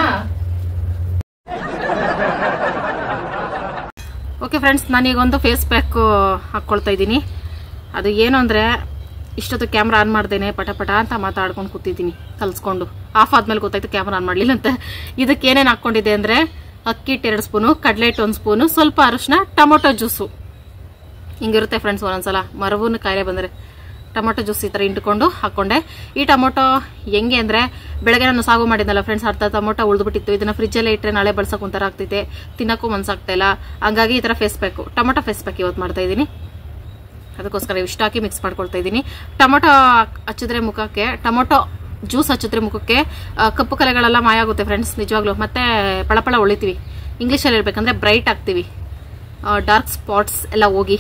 ಓಕೆ ಫ್ರೆಂಡ್ಸ್, ನಾನೀಗೊಂದು ಫೇಸ್ ಪ್ಯಾಕ್ ಹಾಕ್ಕೊಳ್ತಾ ಇದ್ದೀನಿ. ಅದು ಏನು ಅಂದರೆ, ಇಷ್ಟೊತ್ತು ಕ್ಯಾಮ್ರಾ ಆನ್ ಮಾಡ್ದೇನೆ ಪಟ ಪಟ ಅಂತ ಮಾತಾಡ್ಕೊಂಡು ಕೂತಿದ್ದೀನಿ ಕಲ್ಸ್ಕೊಂಡು. ಆಫ್ ಆದ್ಮೇಲೆ ಗೊತ್ತಾಯ್ತು ಕ್ಯಾಮ್ರಾ ಆನ್ ಮಾಡಲಿಲ್ಲ ಅಂತ. ಇದಕ್ಕೆ ಏನೇನು ಹಾಕ್ಕೊಂಡಿದ್ದೆ ಅಂದರೆ, ಅಕ್ಕಿ ಹಿಟ್ಟು 2 ಸ್ಪೂನು, ಕಡಲೆ ಹಿಟ್ಟು 1 ಸ್ಪೂನು, ಸ್ವಲ್ಪ ಅರಿಶಿನ, ಟೊಮೊಟೊ ಜ್ಯೂಸು. ಹಿಂಗಿರುತ್ತೆ ಫ್ರೆಂಡ್ಸ್. ಒಂದೊಂದ್ಸಲ ಮರವೂನು ಕಾಯಿಲೆ ಬಂದರೆ ಟೊಮೊಟೊ ಜ್ಯೂಸ್ ಈ ಥರ ಇಂಟ್ಕೊಂಡು ಹಾಕ್ಕೊಂಡೆ. ಈ ಟೊಮೊಟೊ ಹೆಂಗೆ ಅಂದರೆ, ಬೆಳಗ್ಗೆ ನಾನು ಸಾಗು ಮಾಡಿದ್ನಲ್ಲ ಫ್ರೆಂಡ್ಸ್, ಅರ್ಧ ಟೊಮೊಟೊ ಉಳಿದ್ಬಿಟ್ಟಿತ್ತು. ಇದನ್ನು ಫ್ರಿಜ್ಜಲ್ಲೇ ಇಟ್ಟರೆ ನಾಳೆ ಬಳಸೋಕೆ ಒಂಥರ ಆಗ್ತೈತೆ, ತಿನ್ನೋಕ್ಕೂ ಮನ್ಸಾಗ್ತಾ ಇಲ್ಲ. ಹಂಗಾಗಿ ಈ ಥರ face pack, tomato face pack ಇವತ್ತು ಮಾಡ್ತಾ ಇದ್ದೀನಿ. ಅದಕ್ಕೋಸ್ಕರ ಇಷ್ಟು ಹಾಕಿ ಮಿಕ್ಸ್ ಮಾಡ್ಕೊಳ್ತಾ ಇದ್ದೀನಿ. ಟೊಮೊಟೊ ಹಚ್ಚಿದ್ರೆ ಮುಖಕ್ಕೆ, ಟೊಮೊಟೊ ಜ್ಯೂಸ್ ಹಚ್ಚಿದ್ರೆ ಮುಖಕ್ಕೆ ಕಪ್ಪು ಕಲೆಗಳೆಲ್ಲ ಮಾಯ ಆಗುತ್ತೆ ಫ್ರೆಂಡ್ಸ್, ನಿಜವಾಗ್ಲೂ. ಮತ್ತೆ ಪಳಪಳ ಹೊಳಿತೀವಿ. ಇಂಗ್ಲೀಷಲ್ಲಿ ಹೇಳ್ಬೇಕಂದ್ರೆ ಬ್ರೈಟ್ ಆಗ್ತೀವಿ. ಡಾರ್ಕ್ ಸ್ಪಾಟ್ಸ್ ಎಲ್ಲ ಹೋಗಿ.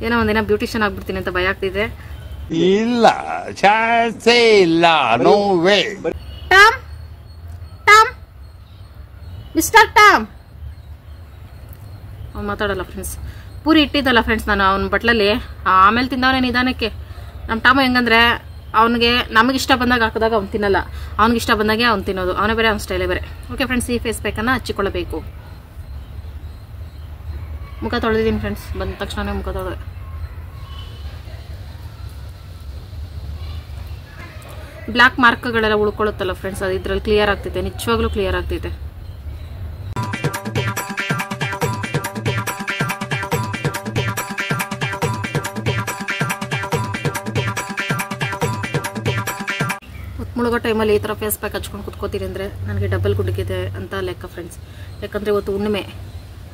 ಏನೋ ಒಂದಿನ ಬ್ಯೂಟಿಷಿಯನ್ ಆಗ್ಬಿಡ್ತೀನಿ ಅಂತ ಭಯ ಆಗ್ತಿದೆ. ಇಲ್ಲ, ಚಾನ್ಸೇ ಇಲ್ಲ. No way. Tom Tom mister Tom ಅವ್ನು ಮಾತಾಡಲ್ಲ ಫ್ರೆಂಡ್ಸ್. ಪೂರಿ ಇಟ್ಟಿದ್ದಲ್ಲ ಫ್ರೆಂಡ್ಸ್ ನಾನು ಅವ್ನ ಬಟ್ಲಲ್ಲಿ, ಆಮೇಲೆ ತಿಂದವನೇ ನಿಧಾನಕ್ಕೆ. ನಮ್ಮ ಟಾಮು ಹೆಂಗಂದ್ರೆ, ಅವನಿಗೆ ನಮಗೆ ಇಷ್ಟ ಬಂದಾಗ ಹಾಕಿದಾಗ ಅವ್ನು ತಿನ್ನಲ್ಲ, ಅವ್ನಿಗೆ ಇಷ್ಟ ಬಂದಾಗೆ ಅವ್ನು ತಿನ್ನೋದು. ಅವನೇ ಬೇರೆ, ಅವ್ನ ಸ್ಟೈಲೇ ಬೇರೆ. ಓಕೆ ಫ್ರೆಂಡ್ಸ್, ಈ ಫೇಸ್ ಪ್ಯಾಕನ್ನು ಹಚ್ಚಿಕೊಳ್ಳಬೇಕು. ಮುಖ ತೊಳೆದಿದ್ದೀನಿ ಫ್ರೆಂಡ್ಸ್, ಬಂದ ತಕ್ಷಣ ಮುಖ ತೊಳೆದೆ. ಬ್ಲ್ಯಾಕ್ ಮಾರ್ಕ್ಗಳೆಲ್ಲ ಉಳ್ಕೊಳ್ಳುತ್ತಲ್ಲ ಫ್ರೆಂಡ್ಸ್, ಅದು ಇದ್ರಲ್ಲಿ ಕ್ಲಿಯರ್ ಆಗ್ತೈತೆ, ನಿಜವಾಗ್ಲೂ ಕ್ಲಿಯರ್ ಆಗ್ತೈತೆ. ಮುಳುಗೋ ಟೈಮಲ್ಲಿ ಈ ಥರ ಫೇಸ್ ಪ್ಯಾಕ್ ಹಚ್ಕೊಂಡು ಕುತ್ಕೋತೀರಿ ಅಂದರೆ ನನಗೆ ಡಬಲ್ ಗುಡ್ಡಿಗಿದೆ ಅಂತ ಲೆಕ್ಕ ಫ್ರೆಂಡ್ಸ್. ಯಾಕಂದರೆ ಇವತ್ತು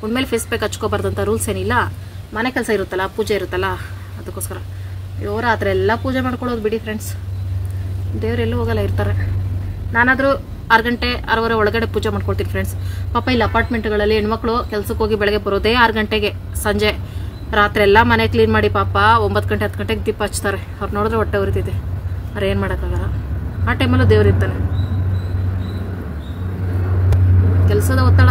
ಹುಣ್ಮೇಲೆ ಫೇಸ್ ಪ್ಯಾಕ್ ಹಚ್ಕೋಬಾರ್ದಂತ ರೂಲ್ಸ್ ಏನಿಲ್ಲ. ಮನೆ ಕೆಲಸ ಇರುತ್ತಲ್ಲ, ಪೂಜೆ ಇರುತ್ತಲ್ಲ, ಅದಕ್ಕೋಸ್ಕರ. ಇವರ ಆ ಥರ ಎಲ್ಲ ಪೂಜೆ ಮಾಡ್ಕೊಳ್ಳೋದು ಬಿಡಿ ಫ್ರೆಂಡ್ಸ್, ದೇವರೆಲ್ಲೂ ಹೋಗಲ್ಲ, ಇರ್ತಾರೆ. ನಾನಾದರೂ 6 ಗಂಟೆ 6:30 ಒಳಗಡೆ ಪೂಜೆ ಮಾಡ್ಕೊಳ್ತೀನಿ ಫ್ರೆಂಡ್ಸ್. ಪಾಪ ಇಲ್ಲಿ ಅಪಾರ್ಟ್ಮೆಂಟ್ಗಳಲ್ಲಿ ಹೆಣ್ಮಕ್ಳು ಕೆಲಸಕ್ಕೆ ಹೋಗಿ ಬೆಳಗ್ಗೆ ಬರೋದೇ 6 ಗಂಟೆಗೆ, ಸಂಜೆ ರಾತ್ರಿ ಎಲ್ಲ ಮನೆ ಕ್ಲೀನ್ ಮಾಡಿ ಪಾಪ 9 ಗಂಟೆ 10 ಗಂಟೆಗೆ ದೀಪ ಹಚ್ತಾರೆ. ಅವ್ರು ನೋಡಿದ್ರೆ ಹೊಟ್ಟೆ ಉರಿತೈತೆ. ಅವ್ರು ಏನು ಮಾಡೋಕ್ಕಾಗಲ್ಲ. ಆ ಟೈಮಲ್ಲೂ ದೇವ್ರಿರ್ತಾನೆ. ಕೆಲಸದ ಒತ್ತಡ.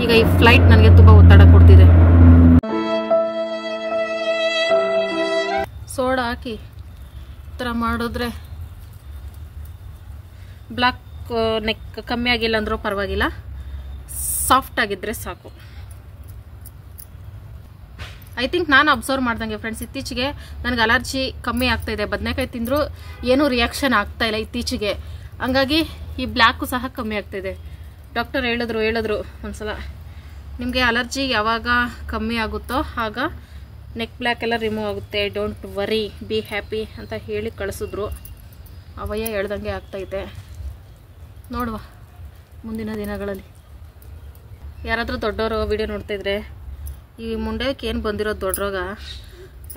ಈಗ ಈ ಫ್ಲೈಟ್ ನನಗೆ ತುಂಬ ಒತ್ತಡ ಕೊಡ್ತಿದೆ. ಸೋಡಾ ಹಾಕಿ ಈ ಥರ ಮಾಡಿದ್ರೆ ಬ್ಲ್ಯಾಕ್ ನೆಕ್ ಕಮ್ಮಿ ಆಗಿಲ್ಲ ಅಂದ್ರೂ ಪರವಾಗಿಲ್ಲ, ಸಾಫ್ಟ್ ಆಗಿದ್ರೆ ಸಾಕು. ಐ ಥಿಂಕ್ ನಾನು ಅಬ್ಸರ್ವ್ ಮಾಡ್ದಂಗೆ ಫ್ರೆಂಡ್ಸ್, ಇತ್ತೀಚೆಗೆ ನನಗೆ ಅಲರ್ಜಿ ಕಮ್ಮಿ ಆಗ್ತಾ ಇದೆ. ಬದನೆಕಾಯಿ ತಿಂದರೂ ಏನೂ ರಿಯಾಕ್ಷನ್ ಆಗ್ತಾ ಇಲ್ಲ ಇತ್ತೀಚೆಗೆ. ಹಂಗಾಗಿ ಈ ಬ್ಲ್ಯಾಕು ಸಹ ಕಮ್ಮಿ ಆಗ್ತಾಯಿದೆ. ಡಾಕ್ಟರ್ ಹೇಳಿದ್ರು ಒಂದ್ಸಲ, ನಿಮಗೆ ಅಲರ್ಜಿ ಯಾವಾಗ ಕಮ್ಮಿ ಆಗುತ್ತೋ ಆಗ ನೆಕ್ ಬ್ಲ್ಯಾಕ್ ಎಲ್ಲ ರಿಮೂವ್ ಆಗುತ್ತೆ, ಡೋಂಟ್ ವರಿ, ಬಿ ಹ್ಯಾಪಿ ಅಂತ ಹೇಳಿ ಕಳಿಸಿದ್ರು. ಅವಯ್ಯ ಹೇಳ್ದಂಗೆ ಆಗ್ತೈತೆ. ನೋಡುವ ಮುಂದಿನ ದಿನಗಳಲ್ಲಿ. ಯಾರಾದರೂ ದೊಡ್ಡವರು ವಿಡಿಯೋ ನೋಡ್ತಾಯಿದ್ರೆ, ಈ ಮುಂಡೆಗೆ ಏನು ಬಂದಿರೋದು ದೊಡ್ಡ ರೋಗ,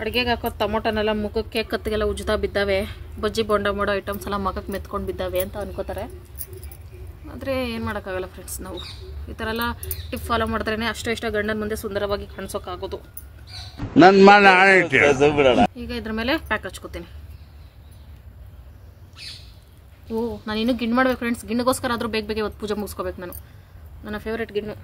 ಅಡುಗೆಗೆ ಹಾಕೋ ಟೊಮೊಟೊನೆಲ್ಲ ಮುಖಕ್ಕೆ ಕತ್ತಿಗೆಲ್ಲ ಉಜ್ತಾ ಬಿದ್ದಾವೆ, ಬಜ್ಜಿ ಬೋಂಡ ಮಾಡೋ ಐಟಮ್ಸ್ ಎಲ್ಲ ಮಗಕ್ಕೆ ಮೆತ್ಕೊಂಡು ಬಿದ್ದಾವೆ ಅಂತ ಅನ್ಕೋತಾರೆ. ಆದರೆ ಏನು ಮಾಡೋಕ್ಕಾಗಲ್ಲ ಫ್ರೆಂಡ್ಸ್, ನಾವು ಈ ಥರ ಎಲ್ಲ ಟಿಪ್ ಫಾಲೋ ಮಾಡಿದ್ರೇ ಅಷ್ಟೋ ಇಷ್ಟ ಗಂಡನ ಮುಂದೆ ಸುಂದರವಾಗಿ ಕಾಣಿಸೋಕ್ಕಾಗೋದು. ಈಗ ಇದ್ರ ಮೇಲೆ ಪ್ಯಾಕ್ ಹಚ್ಕೋತೀನಿ. ನಾನು ಇನ್ನೂ ಗಿಣ್ಣು ಮಾಡ್ಬೇಕು ಫ್ರೆಂಡ್ಸ್. ಗಿಣ್ಣಿಗೋಸ್ಕರ ಆದರೂ ಬೇಗ ಇವತ್ತು ಪೂಜೆ ಮುಗಿಸ್ಕೋಬೇಕು. ನನ್ನ ಫೇವ್ರೇಟ್ ಗಿಣ್ಣು.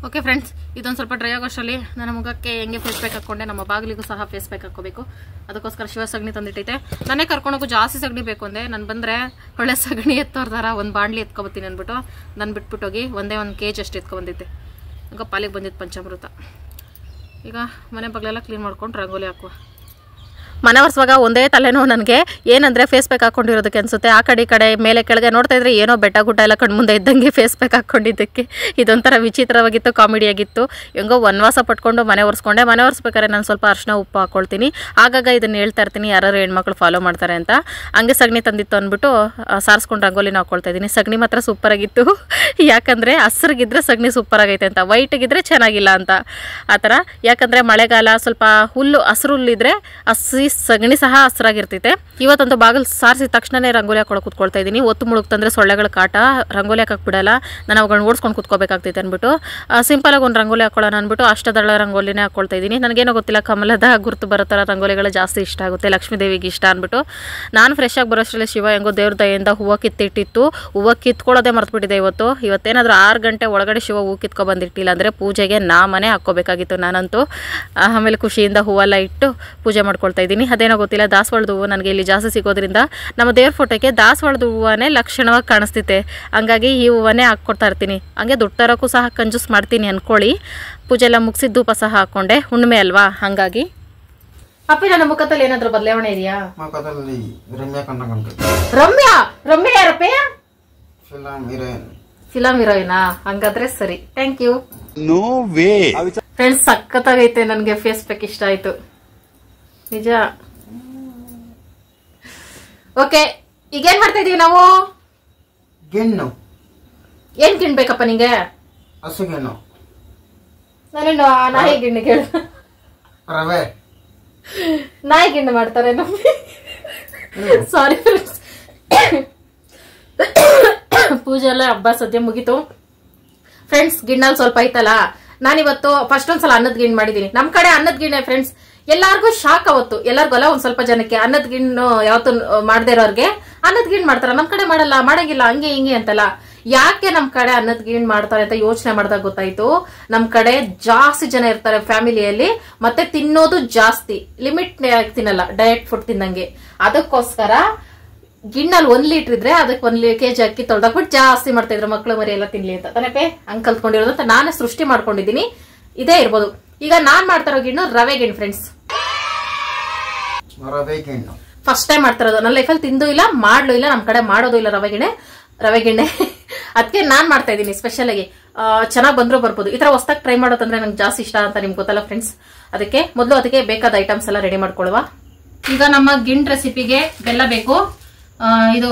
ಓಕೆ ಫ್ರೆಂಡ್ಸ್, ಇದೊಂದು ಸ್ವಲ್ಪ ಡ್ರೈ ಆಗೋಷ್ಟರಲ್ಲಿ ನನ್ನ ಮುಖಕ್ಕೆ ಹೆಂಗೆ ಫೇಸ್ ಪ್ಯಾಕ್ ಹಾಕ್ಕೊಂಡೆ, ನಮ್ಮ ಬಾಗಿಲಿಗೂ ಸಹ ಫೇಸ್ ಪ್ಯಾಕ್ ಹಾಕ್ಕೋಬೇಕು. ಅದಕ್ಕೋಸ್ಕರ ಶಿವ ಸಗಣಿ ತಂದಿಟ್ಟೈತೆ. ನಾನೇ ಕರ್ಕೊಂಡೋಗು ಜಾಸ್ತಿ ಸಗಣಿ ಬೇಕು ಅಂದೆ. ನಾನು ಬಂದರೆ ಒಳ್ಳೆ ಸಗಣಿ ಎತ್ತೋರ್ದಾರ ಒಂದು ಬಾಂಡ್ಲಿ ಎತ್ಕೊಬತ್ತೀನಿ ಅಂದ್ಬಿಟ್ಟು ನಾನು ಬಿಟ್ಬಿಟ್ಟೋಗಿ ಒಂದೇ 1 kg ಅಷ್ಟು ಎತ್ಕೊಬಂದೈತೆ. ಈಗ ಪಾಲಿಗೆ ಬಂದಿತ್ತು ಪಂಚಾಮೃತ. ಈಗ ಮನೆ ಬಾಗಿಲೆಲ್ಲ ಕ್ಲೀನ್ ಮಾಡ್ಕೊಂಡು ರಂಗೋಲಿ ಹಾಕುವ. ಮನೆ ಒರೆಸುವಾಗ ಒಂದೇ ತಲೆನೋ ನನಗೆ. ಏನಂದರೆ ಫೇಸ್ ಪ್ಯಾಕ್ ಹಾಕ್ಕೊಂಡಿರೋದಕ್ಕೆ ಅನಿಸುತ್ತೆ. ಆ ಕಡೆ ಈ ಕಡೆ ಮೇಲೆ ಕೆಳಗೆ ನೋಡ್ತಾ ಇದ್ರೆ ಏನೋ ಬೆಟ್ಟ ಗುಡ್ಡ ಎಲ್ಲ ಕಣ್ಮುಂದೆ ಇದ್ದಂಗೆ ಫೇಸ್ ಪ್ಯಾಕ್ ಹಾಕ್ಕೊಂಡಿದ್ದಕ್ಕೆ ಇದೊಂಥರ ವಿಚಿತ್ರವಾಗಿತ್ತು, ಕಾಮಿಡಿಯಾಗಿತ್ತು. ಹೆಂಗೋ ವನವಾಸ ಪಟ್ಕೊಂಡು ಮನೆ ಒರೆಸ್ಕೊಂಡೆ. ಮನೆ ಒರೆಸ್ಬೇಕಾದ್ರೆ ನಾನು ಸ್ವಲ್ಪ ಅರಿಶಿನ ಉಪ್ಪು ಹಾಕ್ಕೊಳ್ತೀನಿ. ಆಗಾಗ ಇದನ್ನು ಹೇಳ್ತಾ ಇರ್ತೀನಿ, ಯಾರು ಹೆಣ್ಮಕ್ಳು ಫಾಲೋ ಮಾಡ್ತಾರೆ ಅಂತ. ಹಂಗೆ ಸಗಣಿ ತಂದಿತ್ತು ಅಂದ್ಬಿಟ್ಟು ಸಾರಿಸ್ಕೊಂಡು ರಂಗೋಲಿನ ಹಾಕ್ಕೊಳ್ತಾ ಇದ್ದೀನಿ. ಸಗಣಿ ಮಾತ್ರ ಸೂಪರಾಗಿತ್ತು. ಯಾಕಂದರೆ ಹಸ್ರಿಗಿದ್ರೆ ಸಗಣಿ ಸೂಪರಾಗೈತೆ ಅಂತ, ವೈಟಿಗಿದ್ರೆ ಚೆನ್ನಾಗಿಲ್ಲ ಅಂತ ಆ ಥರ. ಯಾಕಂದರೆ ಮಳೆಗಾಲ ಸ್ವಲ್ಪ ಹುಲ್ಲು ಹಸ್ರು ಹುಲ್ಲಿದ್ರೆ ಹಸಿ ಸಗಣಿ ಸಹ ಹಸ್ರಾಗಿರ್ತೈತೆ. ಇವತ್ತಂತೂ ಬಾಗಿಲು ಸಾರಿಸಿದ ತಕ್ಷಣನೇ ರಂಗೋಲಿ ಹಾಕೊಳಕ್ಕೆ ಕೂತ್ಕೊಳ್ತಾ ಇದ್ದೀನಿ. ಒತ್ತು ಮುಳುಗ್ತಂದ್ರೆ ಸೊಳ್ಳೆಗಳ ಕಾಟ, ರಂಗೋಲಿ ಹಾಕಕ್ಕೆ ಬಿಡಲ್ಲ. ನಾನು ಅವುಗಳನ್ನ ಓಡಿಸ್ಕೊಂಡು ಕೂತ್ಕೋಬೇಕಾಗ್ತೈತೆ ಅಂದ್ಬಿಟ್ಟು ಸಿಂಪಲಾಗಿ ಒಂದು ರಂಗೋಲಿ ಹಾಕೊಳ್ಳೋಣ ಅಂದ್ಬಿಟ್ಟು ಅಷ್ಟದಳ ರಂಗೋಲಿನೇ ಹಾಕ್ಕೊಳ್ತಾ ಇದ್ದೀನಿ. ನನಗೇನೋ ಗೊತ್ತಿಲ್ಲ, ಕಮಲದ ಗುರುತು ಬರೋ ಥರ ರಂಗೋಲಿಗಳು ಜಾಸ್ತಿ ಇಷ್ಟ ಆಗುತ್ತೆ, ಲಕ್ಷ್ಮೀ ದೇವಿಗೆ ಇಷ್ಟ ಅಂದ್ಬಿಟ್ಟು ನಾನು ಫ್ರೆಶ್ ಆಗಿ ಬರೋಷ್ಟರಲ್ಲಿ ಶಿವ ಹೆಂಗೋ ದೇವ್ರ ದಯೆಯಿಂದ ಹೂವು ಕಿತ್ತಿಟ್ಟಿತ್ತು. ಹೂವು ಕಿತ್ಕೊಳ್ಳೋದೇ ಮರ್ತುಬಿಟ್ಟಿದೆ ಇವತ್ತೇನಾದರೂ 6 ಗಂಟೆ ಒಳಗಡೆ ಶಿವ ಹೂವು ಕಿತ್ಕೊ ಬಂದಿಟ್ಟಿಲ್ಲ ಅಂದರೆ ಪೂಜೆಗೆ ನಾಮನೇ ಹಾಕ್ಕೋಬೇಕಾಗಿತ್ತು ನಾನಂತೂ. ಆಮೇಲೆ ಖುಷಿಯಿಂದ ಹೂವೆಲ್ಲ ಇಟ್ಟು ಪೂಜೆ ಮಾಡ್ಕೊಳ್ತಾ ಇದ್ದೀನಿ. ಅದೇನೋ ಗೊತ್ತಿಲ್ಲ, ದಾಸವಾಳದ ಹೂವು ನನಗೆ ಇಲ್ಲಿ ಜಾಸ್ತಿ ಸಿಗೋದ್ರಿಂದ ನಮ್ಮ ದೇವ್ರ ಫೋಟೋಕ್ಕೆ ದಾಸವಾಳದ ಹೂವನೇ ಲಕ್ಷಣವಾಗಿ ಕಾಣಿಸ್ತೈತೆ. ಹಂಗಾಗಿ ಈ ಹೂವನ್ನೇ ಹಾಕ್ಕೊಡ್ತಾ ಇರ್ತೀನಿ. ಹಂಗೆ ದುಡ್ಡು ತರೋಕ್ಕೂ ಸಹ ಕಂಜೂಸ್ ಮಾಡ್ತೀನಿ ಅಂದ್ಕೊಳ್ಳಿ. ಪೂಜೆ ಎಲ್ಲ ಮುಗಿಸಿ ಧೂಪ ಸಹ ಹಾಕ್ಕೊಂಡೆ, ಹುಣ್ಣಿಮೆ ಅಲ್ವಾ ಹಂಗಾಗಿ. ಅಪ್ಪಿ ನನ್ನ ಮುಖದಲ್ಲಿ ಏನಾದರೂ ಬದಲಾವಣೆ ಇದೆಯಾ? ಮುಖದಲ್ಲಿ ರಮ್ಯಾ ಕಂಡಂಗೆ. ರಮ್ಯಾ ಯಾರಪ್ಪೇ? ಫಿಲಂ ಹೀರೋಯಿನಾ? ಹಂಗಾದ್ರೆ ಸರಿ, thank you. No way friends, ಸಖತ್ತಾಗೈತೆ. ನನಗೆ ಫೇಸ್ ಪ್ಯಾಕ್ ಇಷ್ಟ ಆಯ್ತು ನಿಜ. ಓಕೆ, ಈಗೇನ್ ಮಾಡ್ತಾ ಇದೀವಿ ನಾವು? ಗಿಣ್ಣು. ಏನ್ ಗಿಣ್ಬೇಕಪ್ಪ ನಿಂಗೆ? ಹಸುಗೆಣ್ಣು. ನಾನೇನು ನಾಯಿ ಗಿಣ್ಣು ಕೇಳ? ರವೆ. ನಾಯಿ ಗಿಣ್ಣು ಮಾಡ್ತಾರೆ ಸಾರಿ ಫ್ರೆಂಡ್ಸ್. ಪೂಜೆ ಎಲ್ಲ ಹಬ್ಬ ಸದ್ಯ ಮುಗೀತು ಫ್ರೆಂಡ್ಸ್. ಗಿಣ್ಣಲ್ಲಿ ಸ್ವಲ್ಪ ಐತಲ್ಲ, ನಾನಿವತ್ತು ಫಸ್ಟ್ ಒಂದ್ಸಲ ಅನ್ನದ ಗಿಣ್ಣು ಮಾಡಿದೀನಿ. ನಮ್ ಕಡೆ ಅನ್ನದ ಗಿಣ್ಣೆ ಫ್ರೆಂಡ್ಸ್, ಎಲ್ಲಾರ್ಗು ಶಾಕ್ ಅವತ್ತು. ಎಲ್ಲಾರ್ಗು ಅಲ್ಲ, ಒಂದ್ ಸ್ವಲ್ಪ ಜನಕ್ಕೆ ಅನ್ನದ ಗಿಣ್ಣು ಯಾವತ್ತು ಮಾಡದೇ ಇರೋರ್ಗೆ ಅನ್ನದ ಗಿಣ್ಣು ಮಾಡ್ತಾರ. ನಮ್ ಕಡೆ ಮಾಡಂಗಿಲ್ಲ ಹಂಗೆ ಹಿಂಗೆ ಅಂತಲ್ಲ. ಯಾಕೆ ನಮ್ ಕಡೆ ಅನ್ನದ ಗಿಣ್ಣು ಮಾಡ್ತಾರೆ ಅಂತ ಯೋಚನೆ ಮಾಡಿದಾಗ ಗೊತ್ತಾಯ್ತು, ನಮ್ ಕಡೆ ಜಾಸ್ತಿ ಜನ ಇರ್ತಾರೆ ಫ್ಯಾಮಿಲಿಯಲ್ಲಿ, ಮತ್ತೆ ತಿನ್ನೋದು ಜಾಸ್ತಿ, ಲಿಮಿಟ್ ತಿನ್ನಲ್ಲ, ಡಯಟ್ ಫುಡ್ ತಿನ್ನಂಗೆ. ಅದಕ್ಕೋಸ್ಕರ ಗಿಣ್ಣಲ್ಲಿ 1 ಲೀಟರ್ ಇದ್ರೆ ಅದಕ್ಕೆ 1 kg ಅಕ್ಕಿ ತೊಳ್ದಾಕ್ಬಿಟ್ಟು ಜಾಸ್ತಿ ಮಾಡ್ತಾ ಇದ್ರು, ಮಕ್ಳು ಮರಿ ಎಲ್ಲ ತಿನ್ಲಿ ಅಂತ ತಾನೇಪೆ. ಹಂಗ್ ಕಲ್ತ್ಕೊಂಡಿರೋದು ಅಂತ ನಾನೇ ಸೃಷ್ಟಿ ಮಾಡ್ಕೊಂಡಿದೀನಿ. ಇದೇ ಇರ್ಬೋದು. ಈಗ ನಾನ್ ಮಾಡ್ತಾ ಇರೋ ಗಿಣ್ಣು ರವೆ ಗಿಣ್ಣು ಫ್ರೆಂಡ್ಸ್. ಫಸ್ಟ್ ಟೈಮ್ ಮಾಡ್ತಾ ಇರೋದು, ನನ್ನ ಲೈಫಲ್ಲಿ ತಿಂದು ಇಲ್ಲ, ಮಾಡ್ಲೂ ಇಲ್ಲ, ನಮ್ ಕಡೆ ಮಾಡೋದು ಇಲ್ಲ ರವೆ ಗಿಣ್ಣೆ. ಅದಕ್ಕೆ ನಾನ್ ಮಾಡ್ತಾ ಇದ್ದೀನಿ ಸ್ಪೆಷಲ್ ಆಗಿ. ಚೆನ್ನಾಗಿ ಬಂದ್ರು ಬರ್ಬೋದು. ಈ ತರ ಹೊಸದಾಗಿ ಟ್ರೈ ಮಾಡೋದಂದ್ರೆ ನಂಗೆ ಜಾಸ್ತಿ ಇಷ್ಟ ಅಂತ ನಿಮ್ಗೆ ಗೊತ್ತಲ್ಲ ಫ್ರೆಂಡ್ಸ್. ಅದಕ್ಕೆ ಮೊದಲು ಅದಕ್ಕೆ ಬೇಕಾದ ಐಟಮ್ಸ್ ಎಲ್ಲ ರೆಡಿ ಮಾಡ್ಕೊಳ್ಳುವ. ಈಗ ನಮ್ಮ ಗಿಣ್ಣು ರೆಸಿಪಿಗೆ ಬೆಲ್ಲ ಬೇಕು. ಇದು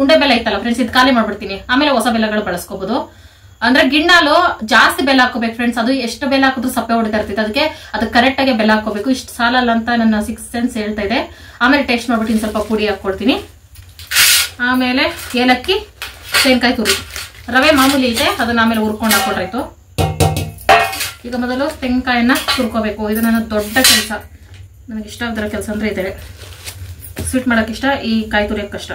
ಉಂಡೆ ಬೆಲ್ಲ ಇತ್ತಲ್ಲ ಫ್ರೆಂಡ್ಸ್, ಇದು ಖಾಲಿ ಮಾಡ್ಬಿಡ್ತೀನಿ, ಆಮೇಲೆ ಹೊಸ ಬೆಲ್ಲಗಳು ಬಳಸ್ಕೋಬಹುದು. ಅಂದ್ರೆ ಗಿಣ್ಣಾಲು ಜಾಸ್ತಿ ಬೆಲ್ಲ ಹಾಕೋಬೇಕು ಫ್ರೆಂಡ್ಸ್. ಅದು ಎಷ್ಟು ಬೆಲ್ಲ ಹಾಕಿದ್ರು ಸಪ್ಪೆ ಹೊಡಿತಾ ಇರ್ತೈತೆ. ಅದಕ್ಕೆ ಕರೆಕ್ಟ್ ಆಗಿ ಬೆಲ್ಲ ಹಾಕೋಬೇಕು. ಇಷ್ಟು ಸಾಲಲ್ಲ ಅಂತ ನನ್ನ 6th ಸೆನ್ಸ್ ಹೇಳ್ತಾ ಇದೆ. ಆಮೇಲೆ ಟೇಸ್ಟ್ ಮಾಡ್ಬಿಟ್ಟು ಇನ್ನು ಸ್ವಲ್ಪ ಪುಡಿ ಹಾಕೊಳ್ತೀನಿ. ಆಮೇಲೆ ಏಲಕ್ಕಿ, ತೆಂಗಿನಕಾಯಿ ತುರಿ, ರವೆ ಮಾಮೂಲಿ ಇದೆ, ಅದನ್ನ ಆಮೇಲೆ ಹುರ್ಕೊಂಡು ಹಾಕೊಳ್ರಾಯ್ತು. ಈಗ ಮೊದಲು ತೆಂಗಿನಕಾಯನ್ನ ತುರ್ಕೋಬೇಕು. ಇದು ನನ್ನ ದೊಡ್ಡ ಕೆಲಸ, ನನಗೆ ಇಷ್ಟ ಆಗದಿರೋ ಕೆಲಸ ಅಂದ್ರೆ ಇದೆ. ಸ್ವೀಟ್ ಮಾಡಕ್ ಇಷ್ಟ, ಈ ಕಾಯಿ ತುರಿಯಕ್ ಕಷ್ಟ.